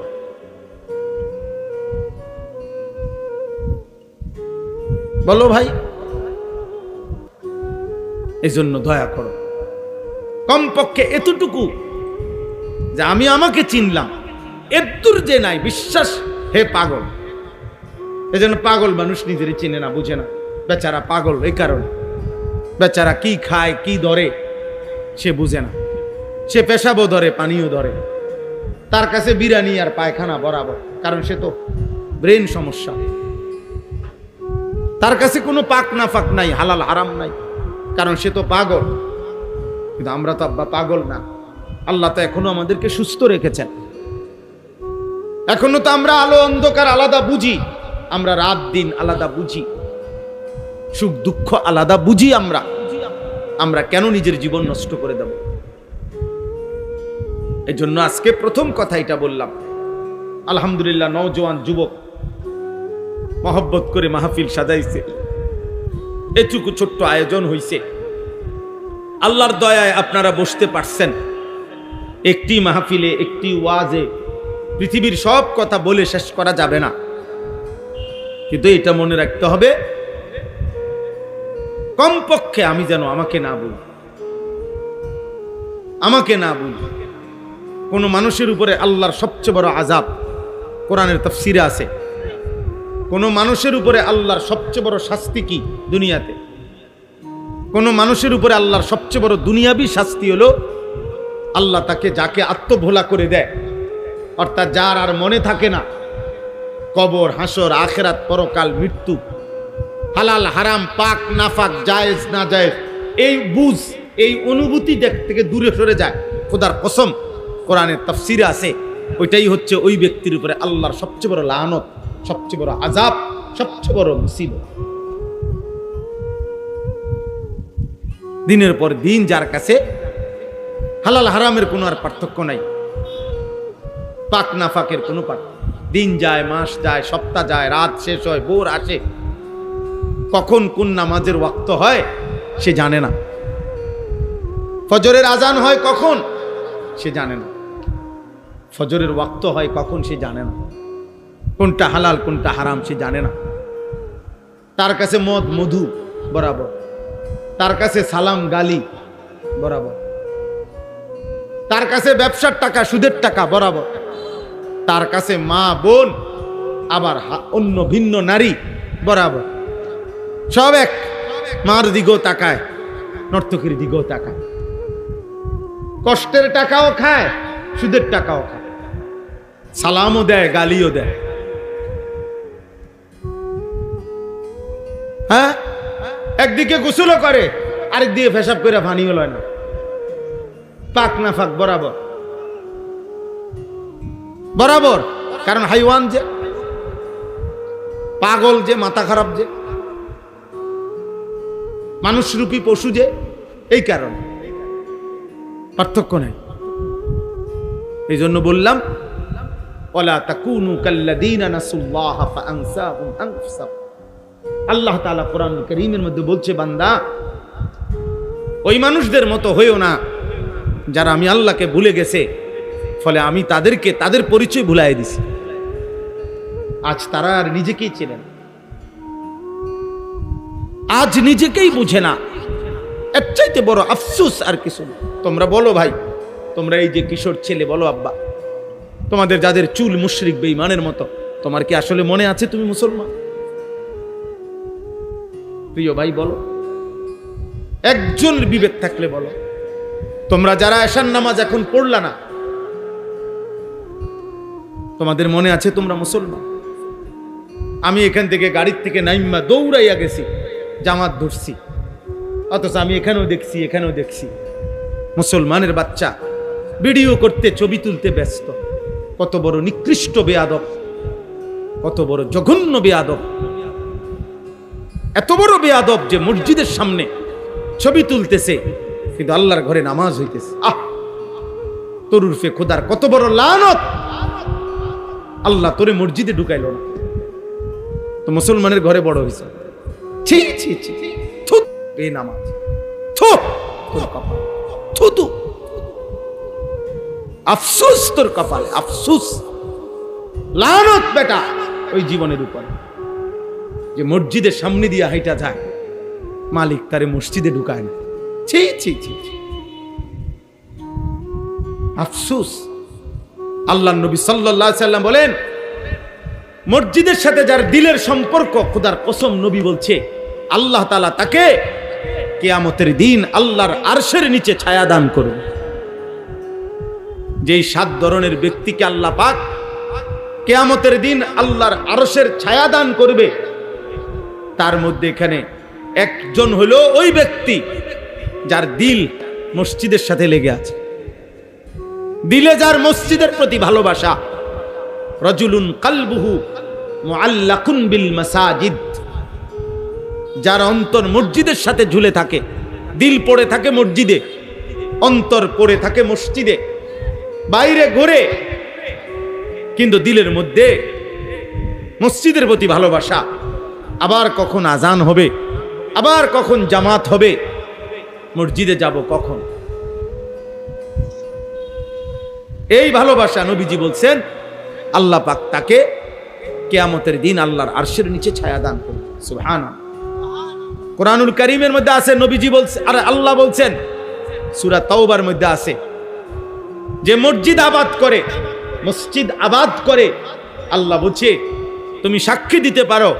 বলো ভাই। এই জন্য দয়া করো, কমপক্ষে এতটুকু যে আমি আমাকে চিনলাম, এদূর যে নাই বিশ্বাস। হে পাগল, এই জন্য পাগল মানুষ নিজেরই চিনে না, বুঝে না। বেচারা পাগল এই কারণে, বেচারা কি খায় কি ধরে সে বুঝে না। সে পেশাবও ধরে, পানিও ধরে, তার কাছে বিরিয়ানি আর পায়খানা বরাবর, কারণ সে তো ব্রেন সমস্যা। তার কাছে কোনো পাক না ফাক নাই, হালাল হারাম নাই, কারণ সে তো পাগল। কিন্তু আমরা তো আব্বা পাগল না। আল্লাহ তো এখনো আমাদেরকে সুস্থ রেখেছেন। এখনো তো আমরা আলো অন্ধকার আলাদা বুঝি, আমরা রাত দিন আলাদা বুঝি, সুখ দুঃখ আলাদা বুঝি। আমরা কেন নিজের জীবন নষ্ট করে দেব? এই জন্য আজকে প্রথম কথা এটা বললাম। আলহামদুলিল্লাহ, নওজোয়ান যুবক মহব্বত করে মাহফিল সাজাইছে, এটুকু ছোট্ট আয়োজন হইছে। আল্লাহর দয়ায় আপনারা বসতে পারছেন। একটি মাহফিলে, একটি ওয়াজে পৃথিবীর সব কথা বলে শেষ করা যাবে না, কিন্তু এটা মনে রাখতে হবে, কমপক্ষে আমি যেন আমাকে না বলি, আমাকে না বলি। কোন মানুষের উপরে আল্লাহর সবচেয়ে বড় আযাব কোরআনের তাফসীরে আছে। কোন মানুষের উপরে আল্লাহর সবচেয়ে বড় শাস্তি কি দুনিয়াতে? কোন মানুষের উপরে আল্লাহর সবচেয়ে বড় দুনিয়াবী শাস্তি হলো, আল্লাহ তাকে যাকে আত্মভোলা করে দেয়, অর্থাৎ যার আর মনে থাকে না কবর, হাসর, আখিরাত, পরকাল, মৃত্যু, হালাল হারাম, পাক নাফাক, জায়েজ না জায়েজ, এই বুঝ, এই অনুভূতি থেকে দূরে সরে যায়। খোদার কসম, কোরআনের তাফসীরে আছে, ওইটাই হচ্ছে ওই ব্যক্তির উপরে আল্লাহর সবচেয়ে বড় লানত, সবচেয়ে বড় আযাব, সবচেয়ে বড় মুসিবত। দিনের পর দিন যার কাছে হালাল হারামের কোনো আর পার্থক্য নাই, পাক নাফাকের কোনো পার্থক্য। দিন যায়, মাস যায়, সপ্তাহ যায়, রাত শেষ হয়, ভোর আসে, কখন কোন নামাজের ওয়াক্ত হয় সে জানে না। ফজরের আজান হয় কখন সে জানে না, ফজরের ওয়াক্ত হয় কখন সে জানে না, কোনটা হালাল কোনটা হারাম সে জানে না। তার কাছে মদ মধু বরাবর, তার কাছে সালাম গালি বরাবর, তার কাছে ব্যবসার টাকা সুদের টাকা বরাবর, তার কাছে মা বোন আবার অন্য ভিন্ন নারী বরাবর, সব এক। মার দিকেও তাকায়, নর্তকীর দিকেও তাকায়, কষ্টের টাকাও খায়, সুদের টাকাও খায়, সালামও দেয়, গালিও দেয়। হ্যাঁ, একদিকে গোসলও করে, আরেক দিকে পেশাব করে পানিও লয় না, পাক না ফাক বরাবর বরাবর। কারণ হাইওয়ান যে, পাগল যে, মাথা খারাপ যে, মানুষরূপী পশু যে, এই কারণে পার্থক্য নেই। এই জন্য বললাম, ওয়ালা তাকুনু কাল্লাযীনা নাসুল্লাহা ফাআনসাহুম আনফুসাহুম। আল্লাহ তাআলা কোরআন কারীমের মধ্যে বলছে, বান্দা ওই মানুষদের মতো হইও না যারা আমি আল্লাহকে ভুলে গেছে, ফলে আমি তাদেরকে তাদের পরিচয় ভুলাই দিছি। আজ তারা আর নিজেকেই চেনে না, আজ নিজেকেই বুঝে না। এর চাইতে বড় আফসোস আর কিছু না। তোমরা বলো ভাই, তোমরা এই যে কিশোর ছেলে, বলো আব্বা, তোমাদের যাদের চুল মুশরিক বেঈমানের মতো, তোমার কি আসলে মনে আছে তুমি মুসলমান? প্রিয় ভাই বলো, একজন বিবেক থাকলে বলো। তোমরা যারা এশার নামাজ এখন পড়লা না, তোমাদের মনে আছে তোমরা মুসলমান? আমি এখান থেকে গাড়ির থেকে নাইম্মা দৌড়াইয়া গেছি, জামাত ধরছি, অথচ আমি এখানেও দেখছি, এখানেও দেখছি মুসলমানের বাচ্চা ভিডিও করতে, ছবি তুলতে ব্যস্ত। কত বড় নিকৃষ্ট বেয়াদব, কত বড় জঘন্য বেয়াদব, এত বড় বেয়াদব যে মসজিদের সামনে ছবি তুলতেছে, কিন্তু আল্লাহর ঘরে নামাজ হইতেছে। তোর উর্ফে খোদার কত বড় লানত! আল্লাহ তোরে মসজিদে ঢুকাইল না, তো মুসলমানের ঘরে বড় হয়েছে। ছি ছি ছি, বেনামাজ। থু তোর কপাল, থু তু, আফসোস তোর কপালে, আফসোস, লানত বেটা ওই জীবনের উপর যে মসজিদের সামনে দিয়ে হাইটা যায়, মালিক তারে মসজিদে ঢুকায় না। ছি ছি ছি, আফসোস। আল্লাহ নবী সাল্লাল্লাহু আলাইহি সাল্লাম বলেন, মসজিদের সাথে যার দিলের সম্পর্ক, খোদার কসম নবী বলছে আল্লাহ তাআলা তাকে কিয়ামতের দিন আল্লাহর আরশের নিচে ছায়া দান করবে। যেই 7 ধরনের ব্যক্তিকে আল্লাহ পাক কিয়ামতের দিন আল্লাহর আরশের ছায়া দান করবে, তার মধ্যে এখানে একজন হলো ওই ব্যক্তি যার দিল মসজিদের সাথে লেগে আছে, দিলে যার মসজিদের প্রতি ভালোবাসা। রাজুলুন কালবুহু মুআল্লাকুন বিল মাসাজিদ, যার অন্তর মসজিদের সাথে ঝুলে থাকে, দিল পড়ে থাকে মসজিদে, অন্তর পড়ে থাকে মসজিদে, বাইরে ঘুরে কিন্তু দিলের মধ্যে মসজিদের প্রতি ভালোবাসা। আবার কখন আজান হবে, আবার কখন জামাত হবে, মসজিদে যাব কখন, এই ভালোবাসা নবীজি বলছেন আল্লাহ পাক তাকে কিয়ামতের দিন আল্লাহর আরশের নিচে ছায়া দান করবে। সুবহানাল্লাহ। কোরআনুল কারীমের মধ্যে আছে, নবীজি বলছেন, আর আল্লাহ বলছেন সূরা তাওবার মধ্যে আছে, যে মসজিদ আবাদ করে, মসজিদ আবাদ করে, আল্লাহ বলছে তুমি সাক্ষী দিতে পারো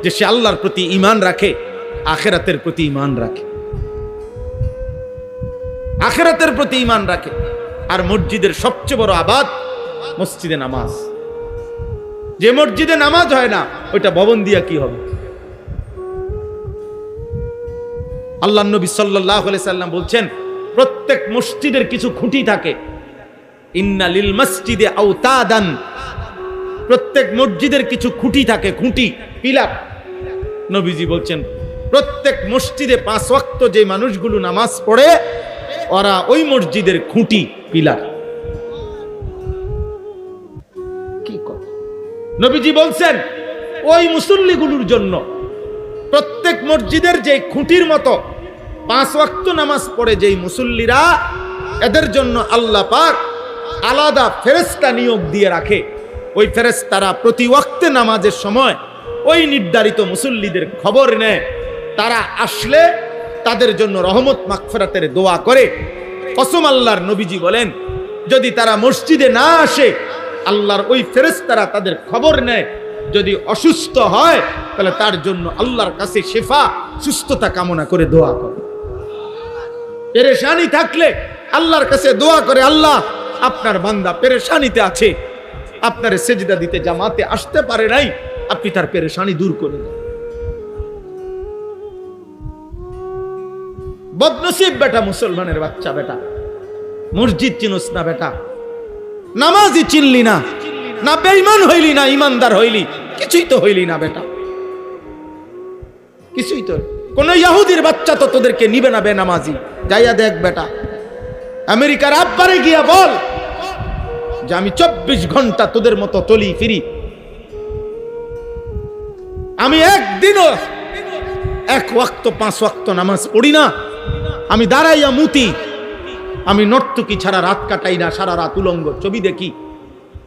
যে সে আল্লাহর প্রতি ঈমান রাখে, আখিরাতের প্রতি ঈমান রাখে, আখিরাতের প্রতি ঈমান রাখে। আর মসজিদের সবচেয়ে বড় আবাদ মসজিদে নামাজ। যে মসজিদে নামাজ হয় না, ওইটা ভবন দিয়া কি হবে? আল্লাহ নবী সাল্লাল্লাহু আলাইহি সাল্লাম বলছেন, প্রত্যেক মসজিদের কিছু খুঁটি থাকে। ইন্না লিল মসজিদে আওতাদান, প্রত্যেক মসজিদের কিছু খুঁটি থাকে, খুঁটি, পিলার। নবীজি বলছেন প্রত্যেক মসজিদে 5 ওয়াক্ত যে মানুষগুলো নামাজ পড়ে, ওরা ওই মসজিদের খুঁটি, পিলার। কি কথা! নবীজি বলছেন ওই মুসল্লিগুলোর জন্য প্রত্যেক মসজিদের যে খুঁটির মতো 5 ওয়াক্ত নামাজ পড়ে যেই মুসল্লিরা, এদের জন্য আল্লাহ পাক আলাদা ফেরেশতা নিয়োগ দিয়ে রাখে। ওই ফেরেশতারা প্রতি ওয়াক্তে নামাজের সময় ওই নির্ধারিত মুসল্লিদের খবর নেয়, তারা আসলে তাদের জন্য রহমত মাগফিরাতের দোয়া করে। কসম আল্লাহর, নবীজি বলেন যদি তারা মসজিদে না আসে, আল্লাহর ওই ফেরেশতারা তাদের খবর নেয়, যদি অসুস্থ হয় তাহলে তার জন্য আল্লাহর কাছে শিফা, সুস্থতা কামনা করে দোয়া করে। পেরেশানি থাকলে আল্লাহর কাছে দোয়া করে, আল্লাহ আপনার বান্দা পেরেশানিতে আছে, আপনার সেজদা দিতে জামাতে আসতে পারে নাই, আপনি তার পেরেশানি দূর করে দেন। বদনসিব বেটা, মুসলমানের বাচ্চা বেটা, মসজিদ চিনস না বেটা, নামাজই চিনলি না, না বেঈমান হইলি না ইমানদার হইলি, কিছুই তো হইলি না বেটা, কিছুই তো। কোন ইহুদির বাচ্চা তো তোদেরকে নিবে না বেনামাজি। যাইয়া দেখ বেটা, আমেরিকার আব্বারে গিয়া বল যে আমি 24 ঘন্টা তোদের মতো চলি ফিরি, আমি একদিনও 1 ওয়াক্ত 5 ওয়াক্ত নামাজ পড়ি না, আমি দাঁড়াইয়া মুতি, আমি নর্তকী ছাড়া রাত কাটাই না, সারা রাত উলঙ্গ ছবি দেখি,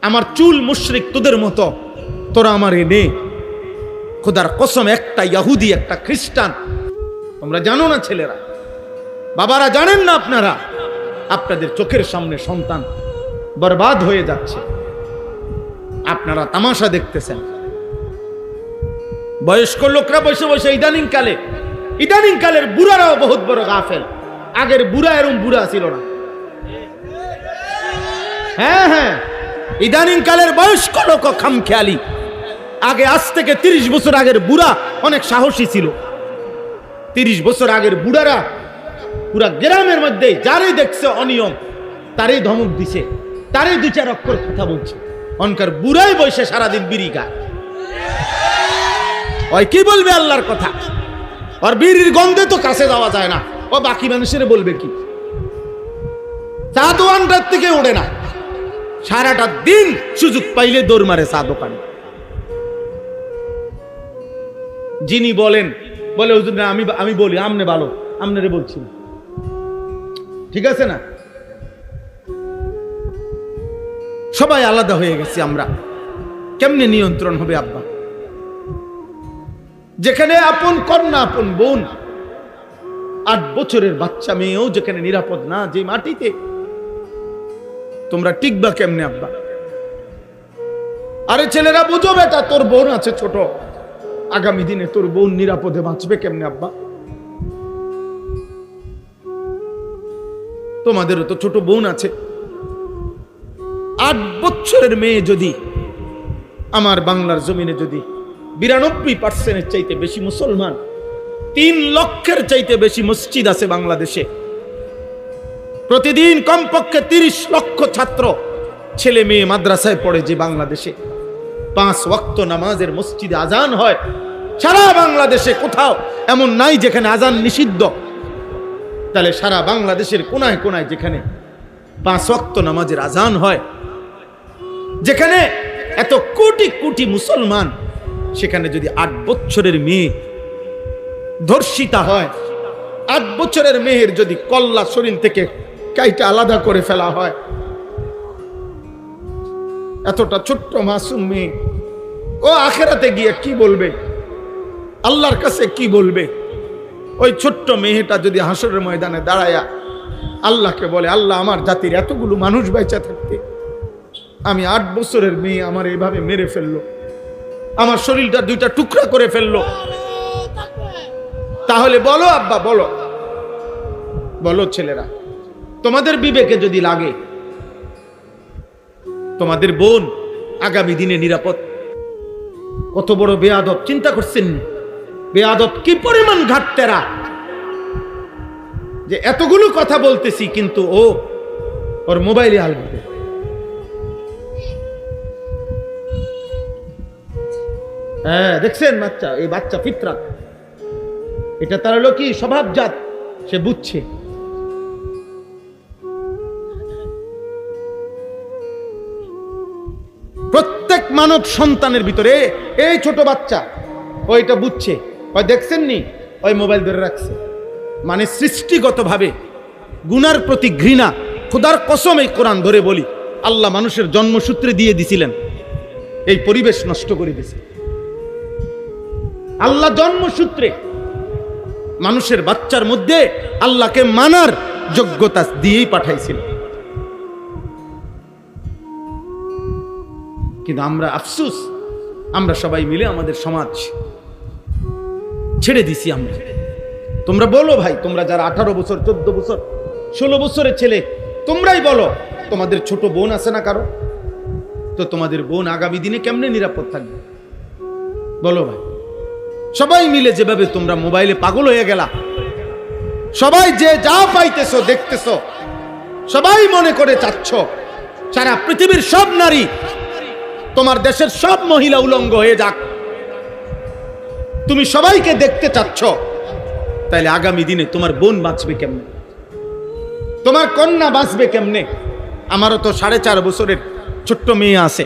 আমার চুল মুশরিক তোদের মতো, তোরা আমার এনে। খোদার কসম, একটা ইহুদি একটা খ্রিস্টান, তোমরা জানো না ছেলেরা, বাবারা জানেন না আপনারা, আপনাদের চোখের সামনে সন্তান বরবাদ হয়ে যাচ্ছে, আপনারা তামাশা দেখতেছেন। বয়স্ক লোকরা বসে বসে ইদানিং কালের বুড়ারাও বহুত বড় গাফেল। আগের বুড়া এরকম বুড়া ছিল না। হ্যাঁ হ্যাঁ, ইদানিং কালের বয়স্ক লোক খামখেয়ালি। আগে আজ থেকে 30 বছর আগের বুড়া অনেক সাহসী ছিল। 30 বছর আগের বুড়ারা পুরা গ্রামের মধ্যে যারই দেখছে অনিয়ম, তারই ধমক দিছে, তারই 2-4 অক্ষর কথা বলছে। অনকার বুড়াই বসে সারাদিন বিড়ি খায়, ওই কি বলবে আল্লাহর কথা? আর বিড়ির গন্ধে তো কাছে যাওয়া যায় না, ও বাকি মানুষের বলবে কি? চা দোকানটার থেকে ওঠে না, সারাটা দিন সুযোগ পাইলে দৌড় মারে চা দোকানে। যিনি বলেন বলে হুজুর না, আমি বলি আমনে ভালো, আমনেরে বলছি না। ঠিক আছে না? সবাই আলাদা হয়ে গেছি আমরা, কেমনে নিয়ন্ত্রণ হবে আব্বা? যেখানে আপন কন্যা, আপন বোন, 8 বছরের বাচ্চা মেয়েও যেখানে নিরাপদ না, যে মাটিতে, তোমরা টিকবা কেমনে আব্বা? আরে ছেলেরা বুঝো বেটা, তোর বোন আছে ছোট, আগামী দিনে তোর বোন নিরাপদে বাঁচবে কেমনে আব্বা? তোমাদেরও তো ছোট বোন আছে। 8 বছরের মেয়ে যদি আমার বাংলার জমিনে যদি 92% চাইতে বেশি মুসলমান, 3 লক্ষের চাইতে বেশি মসজিদ আছে বাংলাদেশে, প্রতিদিন কমপক্ষে 30 লক্ষ ছাত্র ছেলে মেয়ে মাদ্রাসায় পড়ে, যে বাংলাদেশে 5 ওয়াক্ত নামাজের মসজিদে আজান হয়, সারা বাংলাদেশে কোথাও এমন নাই যেখানে আজান নিষিদ্ধ। তাহলে সারা বাংলাদেশের কোনায় কোনায় যেখানে 5 ওয়াক্ত নামাজের আজান হয়, যেখানে এত কোটি কোটি মুসলমান, সেখানে যদি 8 বছরের মেয়ে ধর্ষিতা হয়, 8 বছরের মেয়ের যদি কল্লা শরীর থেকে কাইটা আলাদা করে ফেলা হয়, এতটা ছোট্ট মাসুম মেয়ে, ও আখেরাতে গিয়ে কি বলবে, আল্লাহর কাছে কি বলবে? ওই ছোট্ট মেয়েটা যদি হাসরের ময়দানে দাঁড়ায়া আল্লাহকে বলে, আল্লাহ আমার জাতির এতগুলো মানুষ বেঁচে থাকতে আমি 8 বছরের মেয়ে আমার এভাবে মেরে ফেললো, আমার শরীরটা 2টা টুকরা করে ফেললো, তাহলে বলো আব্বা, বলো বলো ছেলেরা, তোমাদের বিবেকে যদি লাগে তোমাদের বোন আগামী দিনে নিরাপদ? কত বড় বেয়াদব, চিন্তা করছেন? বেয়াদব কি পরিমাণ ঘাটতেরা, যে এতগুলো কথা বলতেছি কিন্তু ও ওর মোবাইলে আলবে। হ্যাঁ দেখছেন বাচ্চা, এই বাচ্চা ফিতরাত, এটা তার হলো কি স্বভাবজাত, সে বুঝছে। প্রত্যেক মানব সন্তানের ভিতরে এই ছোট বাচ্চা ওইটা বুঝছে, ওই দেখছেন নি, ওই মোবাইল ধরে রাখছে, মানে সৃষ্টিগতভাবে গুনার প্রতি ঘৃণা। খোদার কসম, এই কোরআন ধরে বলি, আল্লাহ মানুষের জন্মসূত্রে দিয়ে দিছিলেন, এই পরিবেশ নষ্ট করে দিয়েছে। আল্লাহ জন্মসূত্রে মানুষের বাচ্চার মধ্যে আল্লাহকে মানার যোগ্যতা দিয়েই পাঠাইছিল। কিন্তু আমরা আফসোস, আমরা সবাই মিলে আমাদের সমাজ ছেড়ে দিছি আমরা। তোমরা বলো ভাই, তোমরা যারা 18 বছর, 14 বছর, 16 বছরের ছেলে, তোমরাই বলো, তোমাদের ছোট বোন আছে না কারো? তো তোমাদের বোন আগামী দিনে কেমনে নিরাপদ থাকবে বলো ভাই? সবাই মিলে যেভাবে তোমরা মোবাইলে পাগল হয়ে গেলা, সবাই যে যা পাইতেছো দেখতেছো, সবাই মনে করে চাচ্ছ সারা পৃথিবীর সব নারী, তোমার দেশের সব মহিলা উলঙ্গ হয়ে যাক, তুমি সবাইকে দেখতে চাচ্ছ। তাইলে আগামী দিনে তোমার বোন বাঁচবে কেমনে? তোমার কন্যা বাঁচবে কেমনে? আমারও তো 4.5 বছরের ছোট্ট মেয়ে আছে,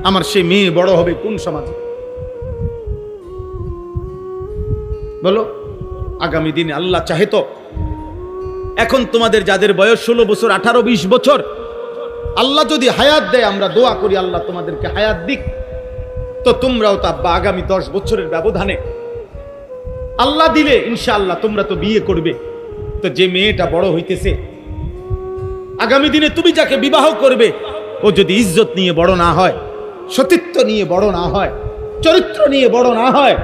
আমার সেই মেয়ে বড় হবে কোন সমাজে বলো? আগামী দিনে আল্লাহ চাহে তো, এখন তোমাদের যাদের বয়স 16 বছর, 18, 20 বছর, আল্লাহ যদি হায়াত দেয়, আমরা দোয়া করি আল্লাহ তোমাদেরকে হায়াত দিক, তো তোমরাও তো আব্বা আগামী 10 বছরের ব্যবধানে আল্লাহ দিলে ইনশাআল্লাহ তোমরা তো বিয়ে করবে। তো যে মেয়েটা বড় হইতেছে, আগামী দিনে তুমি যাকে বিবাহ করবে, ও যদি ইজ্জত নিয়ে বড় না হয়, সতীত্ব নিয়ে বড় না হয়, চরিত্র নিয়ে বড় না হয়,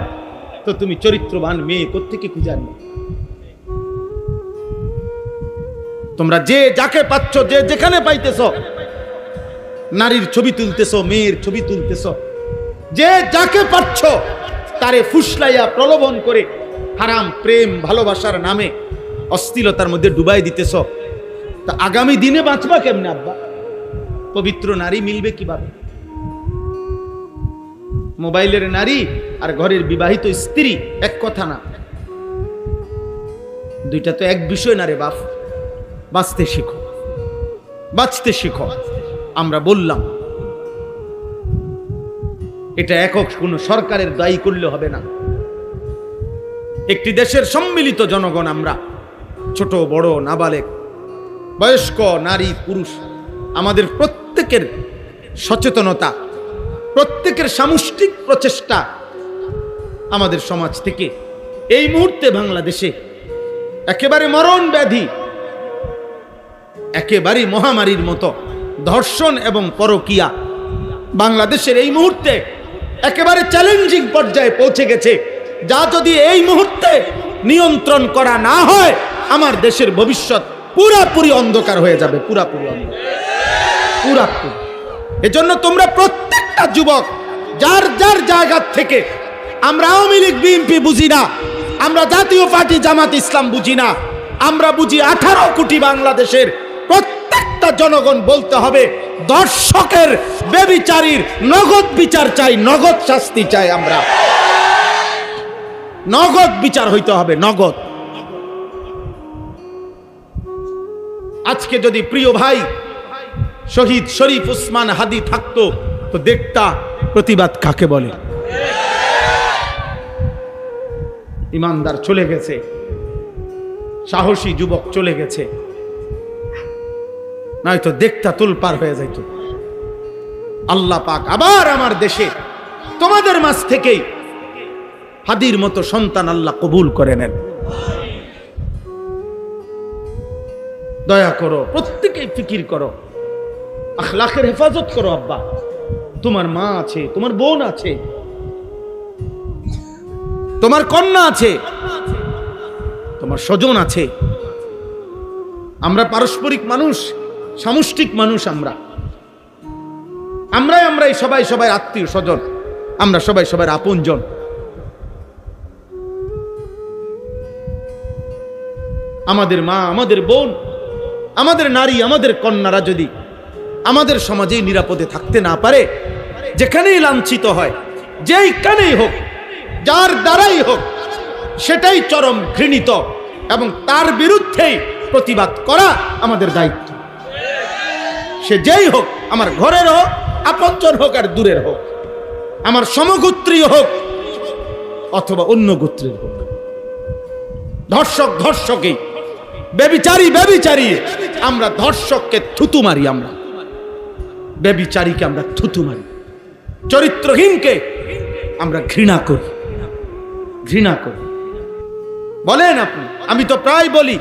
তো তুমি চরিত্রবান মেয়ে কোত্থেকে খুঁজে আনবে? তোমরা যে যাকে পাচ্ছ, যে যেখানে পাইতেছ, নারীর ছবি তুলতেছ, মেয়ের ছবি তুলতেছ, যে যাকে পাচ্ছ তারে ফুসলাইয়া প্রলোভন করে হারাম প্রেম ভালোবাসার নামে অশ্লীলতার মধ্যে ডুবাই দিতেছ। তা আগামী দিনে বাঁচবা কেমনে আব্বা? পবিত্র নারী মিলবে কিভাবে? মোবাইলের নারী আর ঘরের বিবাহিত স্ত্রী এক কথা না, দুইটা তো এক বিষয় না রে বাপ। বাঁচতে শিখো, বাঁচতে শিখো। আমরা বললাম এটা একক কোনো সরকারের দায়ী করলে হবে না, একটি দেশের সম্মিলিত জনগণ আমরা, ছোট বড় নাবালেগ বয়স্ক নারী পুরুষ, আমাদের প্রত্যেকের সচেতনতা, প্রত্যেকের সামষ্টিক প্রচেষ্টা আমাদের সমাজ থেকে এই মুহূর্তে বাংলাদেশে একেবারে মরণ ব্যাধি, একেবারে মহামারীর মতো ধর্ষণ এবং পরকীয়া বাংলাদেশের এই মুহূর্তে একেবারে চ্যালেঞ্জিং পর্যায়ে পৌঁছে গেছে, যা যদি এই মুহূর্তে নিয়ন্ত্রণ করা না হয় আমার দেশের ভবিষ্যৎ পুরাপুরি অন্ধকার হয়ে যাবে, পুরাপুরি অন্ধকার, পুরাপুরি। এজন্য তোমরা প্রত্যেকটা যুবক যার যার জায়গা থেকে, আমরা আওয়ামী লীগ বিএনপি বুঝি না, আমরা জাতীয় পার্টি জামাত ইসলাম বুঝি না, আমরা বুঝি 18 কোটি বাংলাদেশের প্রত্যেকটা জনগণ বলতে হবে দর্শকের বেবিচারীর নগদ বিচার চাই, নগদ শাস্তি চাই, আমরা নগদ বিচার হইতে হবে, নগদ। আজকে যদি প্রিয় ভাই শহীদ শরীফ উসমান হাদি থাকতো তো দেখতা প্রতিবাদ কাকে বলে। ইমানদার চলে গেছে, সাহসী যুবক চলে গেছে, নয়তো দেখতা তুলপার হয়ে যাইত। আল্লাহ পাক আবার আমার দেশে তোমাদের মাঝ থেকেই হাদির মতো সন্তান আল্লাহ কবুল করে নেন। দয়া করো, প্রত্যেকেই ফিকির করো, আখলাকের হেফাজত করো। আব্বা, তোমার মা আছে, তোমার বোন আছে, তোমার কন্যা আছে, তোমার স্বজন আছে। আমরা পারস্পরিক মানুষ, সামষ্টিক মানুষ, আমরাই সবাই সবাই আত্মীয় স্বজন, আমরা সবাই সবার আপনজন। আমাদের মা, আমাদের বোন, আমাদের নারী, আমাদের কন্যারা যদি আমাদের সমাজে নিরাপদে থাকতে না পারে, যেখানেই লাঞ্ছিত হয়, যেইখানেই হোক, যার দ্বারাই হোক, সেটাই চরম ঘৃণিত এবং তার বিরুদ্ধেই প্রতিবাদ করা আমাদের দায়িত্ব। সে যেই হোক, আমার ঘরের হোক, আপনজন হোক আর দূরের হোক, আমার সমগোত্রীয় হোক অথবা অন্য গোত্রের হোক। ধর্ষক ধর্ষকেই, ব্যভিচারী ব্যভিচারী, আমরা ধর্ষককে থুতু মারি, আমরা ব্যভিচারীকে আমরা থুতু মারি, চরিত্রহীনকে আমরা ঘৃণা করি, ঘৃণা করি। বলেন আপনি, আমি তো প্রায় বলি,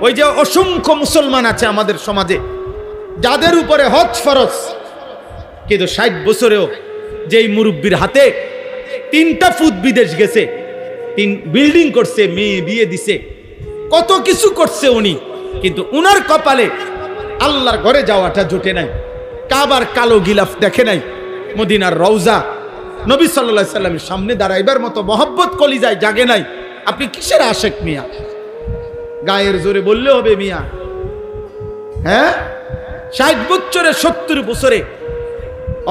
ওই যে অসংখ্য মুসলমান আছে আমাদের সমাজে যাদের উপরে হজ ফরজ, কিন্তু 60 বছরেও যেই মুরব্বীর হাতে 3টা ফুট বিদেশ গেছে, 3 বিল্ডিং করছে, মেয়ে বিয়ে দিছে, কত কিছু করছে উনি, কিন্তু উনার কপালে আল্লাহর ঘরে যাওয়াটা জোটে নাই, কাবার কালো গিলাফ দেখে নাই, মদিনার রওজা নবী সাল্লাল্লাহু আলাইহি সাল্লামের সামনে দাঁড়াইবার মতো মহব্বত কলিজায় জাগে নাই। আপনি কিসের আশেক মিয়া? গায়ের জোরে বললে হবে মিয়া? হ্যাঁ, 60 বছরে 70 বছরে,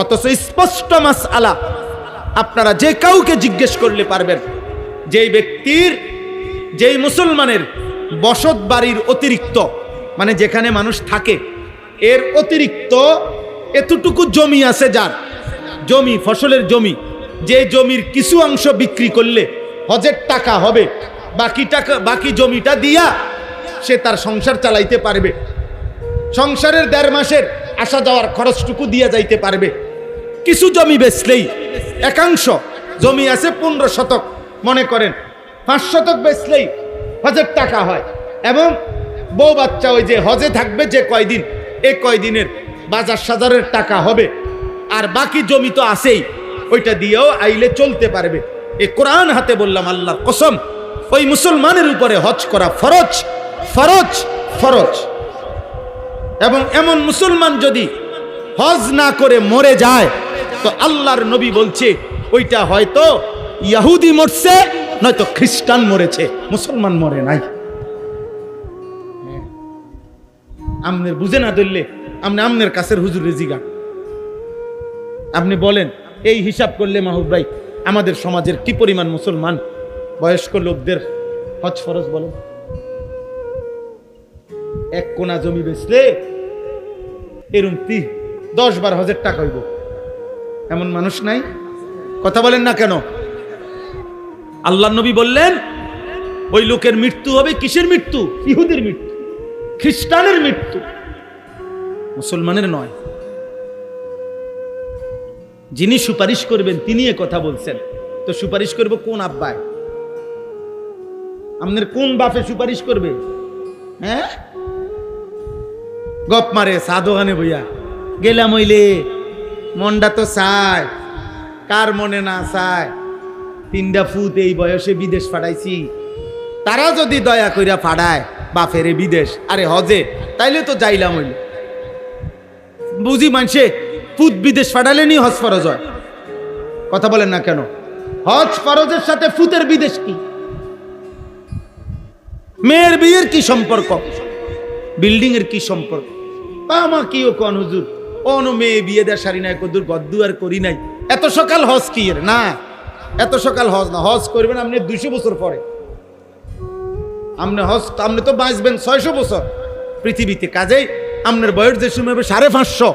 অথচ স্পষ্ট মাসআলা আপনারা যে কাউকে জিজ্ঞেস করলে পারবেন, যেই ব্যক্তির, যেই মুসলমানের বসত বাড়ির অতিরিক্ত, মানে যেখানে মানুষ থাকে এর অতিরিক্ত এতটুকু জমি আছে, যার জমি, ফসলের জমি, যে জমির কিছু অংশ বিক্রি করলে হজের টাকা হবে, বাকি জমিটা দিয়া সে তার সংসার চালাইতে পারবে, সংসারের 1.5 মাসের আসা যাওয়ার খরচটুকু দিয়া যাইতে পারবে। কিছু জমি বেচলেই, একাংশ জমি আছে 15 শতক, মনে করেন 5 শতক বেচলেই হজের টাকা হয়, এবং বউ বাচ্চা ওই যে হজে থাকবে যে কয়দিন, এই কয়দিনের বাজার সাজারের টাকা হবে, আর বাকি জমি তো আছেই, ওইটা দিয়েও আইলে চলতে পারবে। এই কোরআন হাতে বললাম আল্লাহর কসম, ওই মুসলমানের উপরে হজ করা ফরজ, ফরজ, ফরজ। এবং এমন মুসলমান যদি হজ না করে মরে যায়, তো আল্লাহর নবী বলছে ওইটা হয়তো ইহুদি মরছে, নয়তো খ্রিস্টান মরেছে, মুসলমান মরে নাই। আমনের বুঝে না ধরলে আমনের কাছের হুজুরে জিগা, আপনি বলেন এই হিসাব করলে মাহবুব ভাই আমাদের সমাজের কি পরিমাণ মুসলমান বয়স্ক লোকদের হজ ফরজ বলেন? 1 কোনা জমি বেচলে এরকম 10-12 হজের টাকা হইব, এমন মানুষ নাই? কথা বলেন না কেন? আল্লাহ নবী বললেন ওই লোকের মৃত্যু হবে কিসের মৃত্যু? ইহুদির মৃত্যু, খ্রিস্টানের মৃত্যু, মুসলমানের নয়। যিনি সুপারিশ করবেন তিনি এ কথা বলছেন, তো সুপারিশ করবো কোন আব্বায়? আপনার কোন বাপে সুপারিশ করবে? হ্যাঁ, গপ মারে সাধোখানে বইয়া গেলাম হইলে মনটা তো চায়, কার মনে না চায়? 3টা ফুট এই বয়সে বিদেশ পাঠাইছি, তারা যদি দয়া কইরা পাঠায় বাপেরে বিদেশ, আরে হজে, তাইলে তো যাইলাম হইলে। বুঝি মানছে ফুট বিদেশ পাঠালে নি হজ ফরজ হয়? কথা বলেন না কেন? হজ ফরজের সাথে ফুতের বিদেশ কি? মেয়ের বিয়ের কি সম্পর্ক? বিল্ডিং এর কি সম্পর্ক? আমা কি ও কোন হুজুর অন মেয়ে বিয়ে দেয় সারি নাই, কদুর গদ্দু আর করি নাই, এত সকাল হজ কি এর? না, এত সকাল হজ না, হজ করবেন আপনি 200 বছর পরে। আপনি হজ, আপনি তো বাঁচবেন 600 বছর পৃথিবীতে, কাজেই আপনার বয়স যে সময় হবে 550,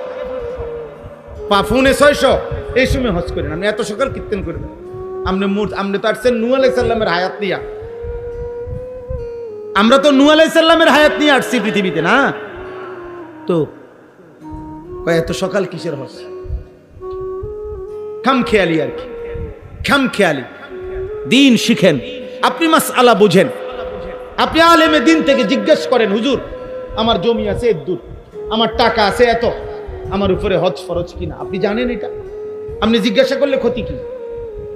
পাফুনে 600, এই সময় হজ করেন। আপনি এত সকাল কীর্তন করবেন? আপনি তো আসছেন নূহ আলাইহিস সালামের হায়াত নিয়ে। আমরা তো নূহ আলাইহিস সালামের হায়াত নিয়ে আসছি পৃথিবীতে, না তো এত সকাল কিসের হজ? খামখেয়ালি আর কি, খামখেয়ালি। দিন শিখেন, আপনি মাসআলা বুঝেন, আপনি আলেমে দিন থেকে জিজ্ঞেস করেন, হুজুর আমার জমি আছে দূর, আমার টাকা আছে এত, আমার উপরে হজ ফরজ কিনা? আপনি জানেন এটা? আপনি জিজ্ঞাসা করলে ক্ষতি কি?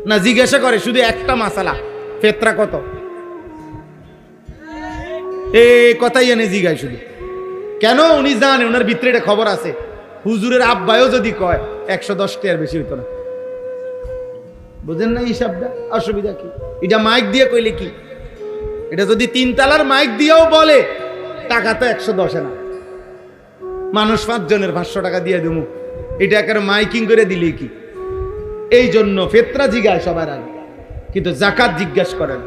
না, জিজ্ঞাসা করে শুধু একটা মাসালা, ফেতরা কত, এই কথাই এনে জিজ্ঞাসা শুধু। কেন? উনি জানে, ওনার ভিতরে এটা খবর আছে। হুজুরের আব্বায়ও যদি কয় 110 টাকার বেশি হইতো না। বুঝেন না হিসাবটা? অসুবিধা কি? এটা মাইক দিয়ে কইলে কি? এটা যদি 3 তালার মাইক দিয়েও বলে টাকা তো 110 না, মানুষ 5 জনের 500 টাকা দিয়ে দেবো, এটা একেবারে মাইকিং করে দিলে কি? এই জন্য ফেতরা জিজ্ঞাসা সবার আগে, কিন্তু জাকাত জিজ্ঞাসা করেন।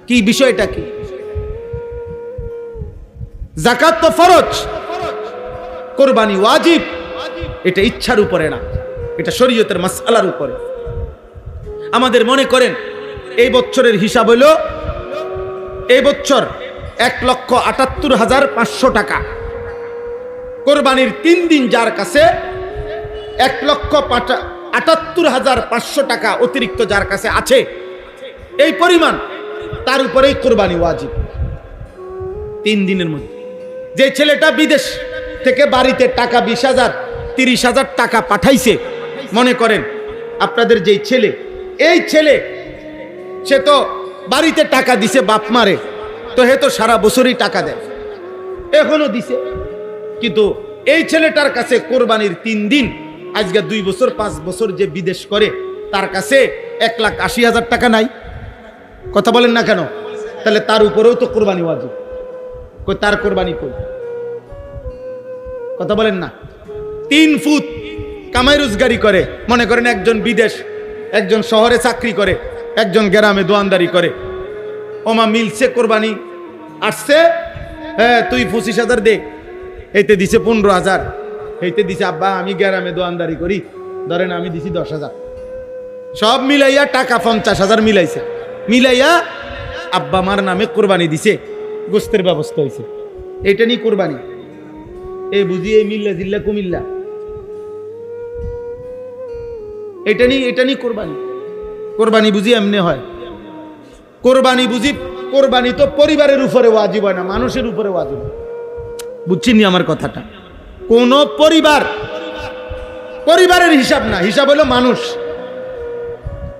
কি বিষয়টা কি? জাকাত তো ফরজ, কোরবানি ওয়াজিব। এটা ইচ্ছার উপরে না, এটা শরীয়তের মাসআলার উপরে। আমাদের মনে করেন এই বছরের হিসাব হইল, এই বছর 1,78,500 টাকা। কোরবানির 3 দিন যার কাছে 1,78,500 টাকা অতিরিক্ত যার কাছে আছে, এই পরিমাণ, তার উপরেই কোরবানি ওয়াজিব 3 দিনের মধ্যে। যে ছেলেটা বিদেশ থেকে বাড়িতে টাকা 20,000 30,000 টাকা পাঠাইছে, মনে করেন আপনাদের যেই ছেলে, এই ছেলে সে তো বাড়িতে টাকা দিছে বাপ মারে, তো হে তো সারা বছরই টাকা দেয়, এখনো দিছে, কিন্তু এই ছেলেটার কাছে কোরবানির 3 দিন, আজকে 2 বছর 5 বছর যে বিদেশ করে, তার কাছে 1,80,000 টাকা নাই। কথা বলেন না কেন? তাহলে তার উপরেও তো কোরবানি ওয়াজিব। কই তার কোরবানি কই? কথা বলেন না। 3 ফুট কামাই রোজগারি করে, মনে করেন একজন বিদেশ, একজন শহরে চাকরি করে, একজন গ্রামে দোয়ানদারি করে, ওমা মিলছে কোরবানি আসছে, হ্যাঁ তুই 25,000 দে, এইতে দিছে 15,000, এইতে দিছে আব্বা আমি গ্রামে দোয়ানদারি করি, ধরেন আমি দিছি 10,000, সব মিলাইয়া টাকা 50,000 মিলাইছে, মিলাইয়া আব্বা মার নামে কোরবানি দিছে, গোস্তের ব্যবস্থা হয়েছে, এটা নিয়ে কোরবানি। এই বুঝি এই মিল্লা জিল্লা কুমিল্লা, এটা নিয়ে কোরবানি। কোরবানি বুঝি এমনি হয়? কোরবানি বুঝি, কোরবানি তো পরিবারের উপরে ওয়াজিব হয় না, মানুষের উপরে ওয়াজিব। বুঝছেন নি আমার কথাটা? কোন পরিবারের হিসাব না, হিসাব হলো মানুষ,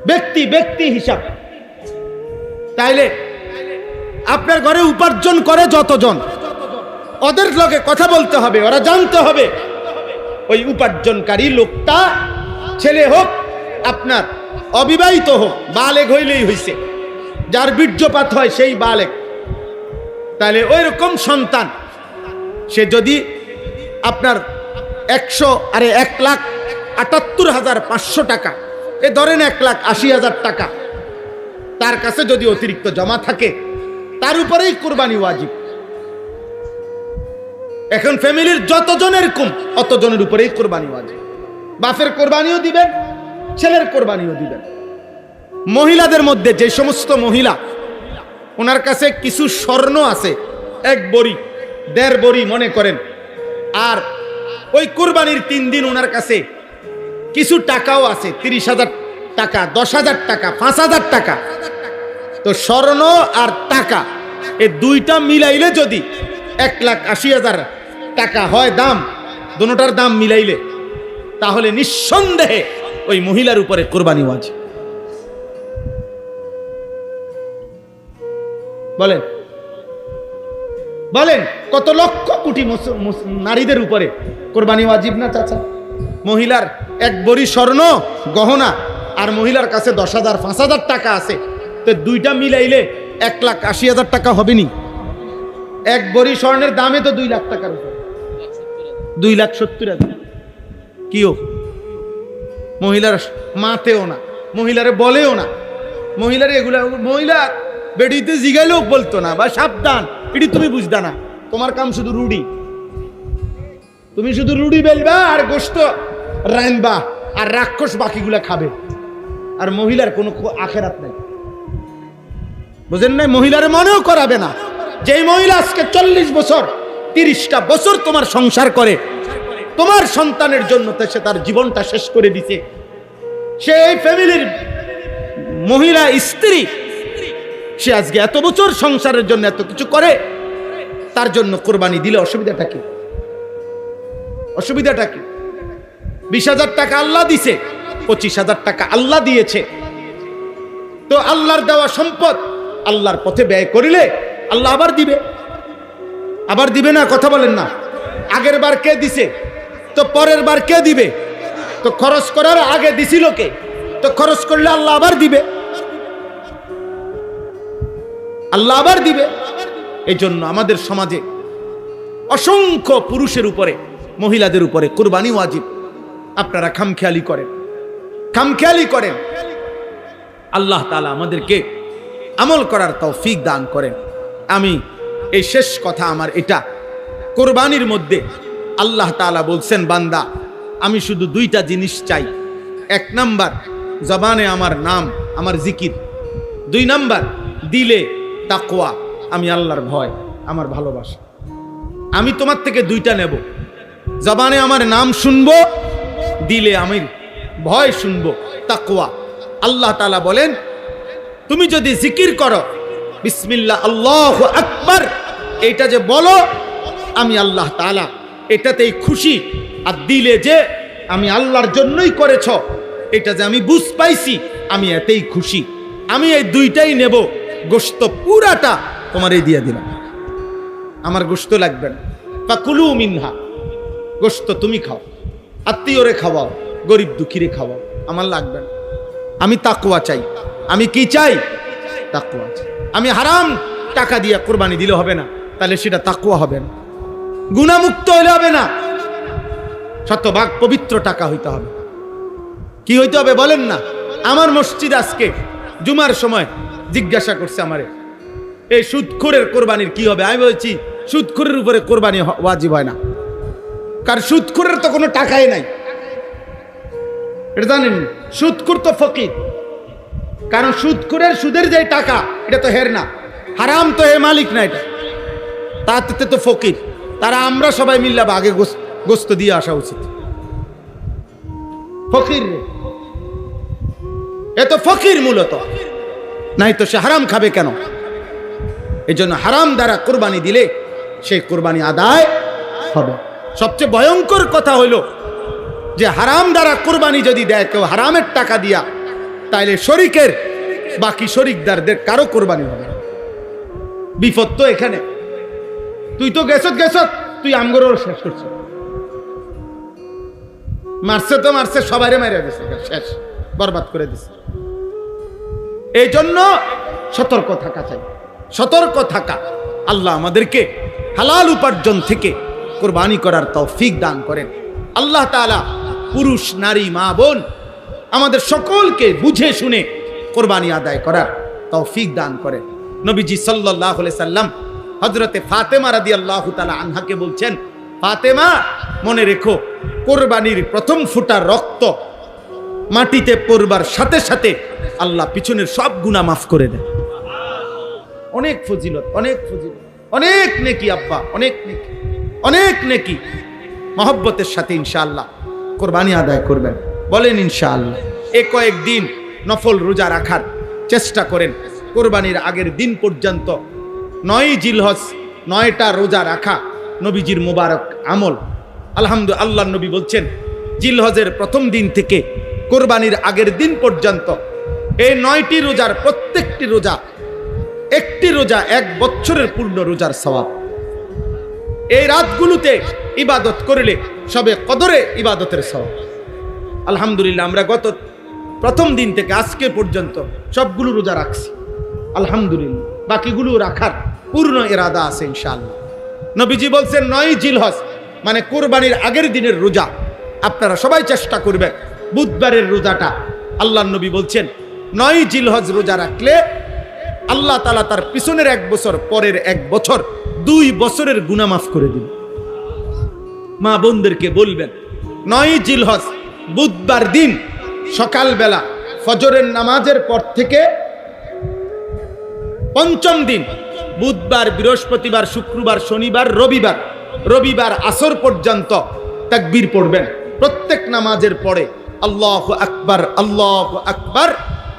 ব্যক্তি হিসাব। তাইলে আপনার ঘরে উপার্জন করে যতজন, ওদের লগে কথা বলতে হবে, ওরা জানতে হবে ওই উপার্জনকারী লোকটা ছেলে হোক আপনার অবিবাহিত হোক, বালেগ হইলেই হইছে, যার বীর্যপাত হয় সেই বালেগ। তাহলে ওই রকম সন্তান সে যদি আপনার 1,78,500 টাকা, এ ধরেন 1,80,000 টাকা তার কাছে যদি অতিরিক্ত জমা থাকে, তার উপরেই কোরবানি ওয়াজিব। এখন ফ্যামিলির যতজনের কম অতজনের উপরেই কোরবানি ওয়াজিব। বাপের কোরবানিও দিবেন, ছেলের কোরবানিও দিবেন। মহিলাদের মধ্যে যে সমস্ত মহিলা ওনার কাছে কিছু স্বর্ণ আছে, 1 বড়ি 1.5 বড়ি মনে করেন, আর ওই কুরবানির 3 দিন ওনার কাছে কিছু টাকাও আছে, 30,000 টাকা, 10,000 টাকা, 5,000 টাকা। তো স্বর্ণ আর টাকা এই দুইটা মিলাইলে যদি 1,80,000 টাকা হয় দাম, দুটোটার দাম মিলাইলে, তাহলে নিঃসন্দেহে ওই মহিলার উপরে কুরবানি ওয়াজিব। বলেন বলেন কত লক্ষ কোটি নারীদের উপরে কুরবানি ওয়াজিব না চাচা? মহিলার 1 বড়ি স্বর্ণ গহনা আর মহিলার কাছে 10,000 5,000 টাকা আছে, তো দুইটা মিলাইলে 1,80,000 টাকা হবে নি? 1 বড়ি স্বর্ণের দামে তো 2 লাখ টাকার উপরে, 2,70,000। কিও মহিলার মাতেও না, মহিলারে বলেও না, মহিলার এগুলা, মহিলা বেডিতে জিগাইলেও বলতো না, বা সাবধান এটি তুমি বুঝদা না, তোমার কাম শুধু রুডি, তুমি শুধু রুডি বেলবা আর গোশত রাইনবা আর রাক্ষস বাকিগুলা খাবে, আর মহিলার কোনো আখেরাত নাই। বুঝেন নাই? মহিলার মনেও করাবে না। যেই মহিলা আজকে 40 বছর 30টা বছর তোমার সংসার করে, তোমার সন্তানের জন্য সে তার জীবনটা শেষ করে দিছে, সেই ফ্যামিলির মহিলা স্ত্রী, সে আজকে এত বছর সংসারের জন্য এত কিছু করে, তার জন্য কোরবানি দিলে অসুবিধাটা কি? অসুবিধাটা কি? 20,000 টাকা আল্লাহ দিছে, 25,000 টাকা আল্লাহ দিয়েছে, তো আল্লাহর দেওয়া সম্পদ আল্লাহর পথে ব্যয় করিলে আল্লাহ আবার দিবে। আবার দিবে না? কথা বলেন না। আগের বার কে দিছে, তো পরের বার কে দিবে? তো খরচ করার আগে দিছিল কে? তো খরচ করলে আল্লাহ আবার দিবে, আল্লাহ আবার দিবে। এই জন্য আমাদের সমাজে অসংখ্য পুরুষের উপরে, মহিলাদের উপরে কুরবানি ওয়াজিব। আপনারা খামখেয়ালি করেন, খামখেয়ালি করেন। আল্লাহ তাআলা আমাদেরকে আমল করার তৌফিক দান করেন। আমি এই শেষ কথা আমার এটা, কুরবানির মধ্যে আল্লাহ তাআলা বলছেন, বান্দা আমি শুধু 2টা জিনিস চাই। 1 নাম্বার জবানে আমার নাম, আমার জিকির। 2 নাম্বার দিলে তাকওয়া, আমি আল্লাহর ভয়, আমার ভালোবাসা। আমি তোমার থেকে 2টা নেব, জবানে আমার নাম শুনবো, দিলে আমি ভয় শুনবো, তাকওয়া। আল্লাহ তাআলা বলেন, তুমি যদি জিকির করো বিসমিল্লাহ আল্লাহু আকবার, এইটা যে বলো, আমি আল্লাহ তাআলা এটাতেই খুশি। আর দিলে যে আমি আল্লাহর জন্যই করেছ, এটা যে আমি বুঝ পাইছি, আমি এতেই খুশি। আমি এই 2টাই নেব, গোশত পুরাটা তোমারই দিয়ে দিলাম, আমার গোশত লাগবে না। ফাকুলু মিনহা, গোশত তুমি খাও, আত্মীয়রে খাওয়াও, গরিব দুঃখীরে খাওয়াও, আমার লাগবে না। আমি তাকওয়া চাই। আমি কি চাই? তাকওয়া চাই। আমি হারাম টাকা দিয়ে কুরবানি দিলে হবে না, তাহলে সেটা তাকওয়া হবে না, গুনাহমুক্ত হইলে হবে না, শতভাগ পবিত্র টাকা হইতে হবে। কি হইতে হবে বলেন না? আমার মসজিদ আজকে জুমার সময় জিজ্ঞাসা করছে আমারে, এই সুদখোরের কোরবানির কি হবে? আমি বলছি সুদখোরের উপরে কোরবানি ওয়াজিব হয় না, কারণ সুদখোরের তো কোনো টাকাই নাই। এটা জানেন? সুদখোর তো ফকির, কারণ সুদখোরের সুদের যে টাকা, এটা তো হের না, হারাম তো হে মালিক না, এটা তাতে তো ফকির। তারা আমরা সবাই মিল্লা আগে গোস্ত দিয়ে আসা উচিত। ফকির এ তো ফকির মূলত, নাই তো সে হারাম খাবে কেন? এই জন্য হারাম দ্বারা কোরবানি দিলে সেই কোরবানি আদায় হবে। সবচেয়ে ভয়ঙ্কর কথা হইল যে হারাম দ্বারা কোরবানি যদি দেয় কেউ হারামের টাকা দিয়া, তাইলে শরিকের বাকি শরিকদারদের কারো কোরবানি হবে। বিপদ তো এখানে। তুই তো গেছত, তুই আমগরও শেষ করছ, মারছে তো মারছে, সবাইরে মারা গেছে, শেষ, বরবাদ করে দিছে। এই জন্য সতর্ক থাকা চাই, সতর্ক থাকা। আল্লাহ আমাদেরকে হালাল উপার্জন থেকে কোরবানি করার তৌফিক দান করেন। আল্লাহ তাআলা পুরুষ নারী মা বোন আমাদের সকলকে বুঝে শুনে কোরবানি আদায় করার তৌফিক দান করেন। নবীজি সাল্লাল্লাহু আলাইহি সাল্লাম হযরতে ফাতেমা রাদিয়াল্লাহু তাআলা আনহাকে বলছেন, ফাতেমা মনে রেখো, কোরবানির প্রথম ফোঁটা রক্ত মাটিতে পড়বার সাথে সাথে আল্লাহ পিছনের সব গুনাহ মাফ করে দেন। অনেক ফজিলত, অনেক ফজিলত, অনেক নেকি আব্বা, অনেক নেকি, অনেক নেকি। মহব্বতের সাথে ইনশাআল্লাহ কোরবানি আদায় করবেন, বলেন ইনশাআল্লাহ। এ কয়েকদিন নফল রোজা রাখার চেষ্টা করেন। কোরবানির আগের দিন পর্যন্ত 9 জিলহজ 9টা রোজা রাখা নবীজির মুবারক আমল। আলহামদুলিল্লাহ, আল্লাহর নবী বলছেন জিলহজের প্রথম দিন থেকে কোরবানির আগের দিন পর্যন্ত এই 9টি রোজার প্রত্যেকটি রোজা, একটি রোজা 1 বছরের পূর্ণ রোজার সওয়াব। এই রাতগুলোতে ইবাদত করলে সবে কদরে ইবাদতের সওয়াব। আলহামদুলিল্লাহ, আমরা গত প্রথম দিন থেকে আজকে পর্যন্ত সবগুলো রোজা রাখছি আলহামদুলিল্লাহ। বাকিগুলো রাখার পূর্ণ ইরাদা আছে ইনশাআল্লাহ। নবীজি বলছেন 9 জিলহজ মানে কোরবানির আগের দিনের রোজা। আপনারা সবাই চেষ্টা করবেন বুধবারের রোজাটা। আল্লাহর নবী বলছেন 9 জিলহজ রোজা রাখলে আল্লাহ তাআলা তার পিছনের 1 বছর, পরের 1 বছর, 2 বছরের গুনাহ মাফ করে দিন। মা বোনদেরকে বলবেন 9 জিলহজ বুধবার দিন সকালবেলা ফজরের নামাজের পর থেকে 5ম দিন বুধবার, বৃহস্পতিবার, শুক্রবার, শনিবার, রবিবার আসর পর্যন্ত তাকবীর পড়বেন। প্রত্যেক নামাজের পরে আল্লাহু আকবার, আল্লাহু আকবার,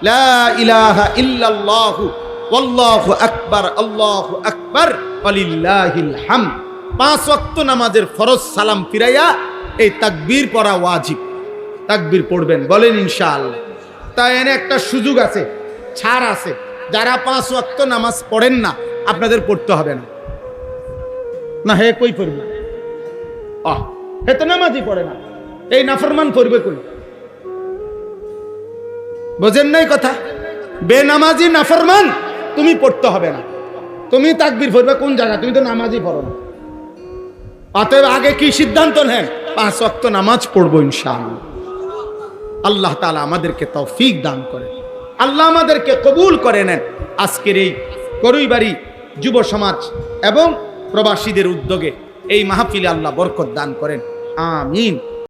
লা ইলাহা ইল্লাল্লাহু ওয়াল্লাহু আকবার, আল্লাহু আকবার, ওয়ালিল্লাহিল হামদ। 5 ওয়াক্ত নামাজের ফরজ সালাম ফিরাইয়া এই তাকবীর পড়া ওয়াজিব। তাকবীর পড়বেন, বলেন ইনশাআল্লাহ। তাই এনে একটা সুযোগ আছে, ছাড় আছে। যারা 5 ওয়াক্ত নামাজ পড়েন না, আপনাদের পড়তে হবে না। না হে কই পড়বে? হে তো নামাজই পড়ে না, এই নাফরমান পড়বে কই? বোঝেন নাই কথা? বেনামাজি নাফরমান, তুমি পড়তে হবে না। তুমি তাকবীর পড়বে কোন জায়গা? তুমি তো নামাজই পড়ো না। অতএব আগে কি সিদ্ধান্ত নেন? 5 ওয়াক্ত নামাজ পড়বো ইনশাআল্লাহ। আল্লাহ তাআলা আমাদেরকে তৌফিক দান করেন, আল্লাহ আমাদেরকে কবুল করে নেন। আজকের এই করুইবাড়ি যুব সমাজ এবং প্রবাসীদের উদ্যোগে এই মাহফিলে আল্লাহ বরকত দান করেন, আমিন।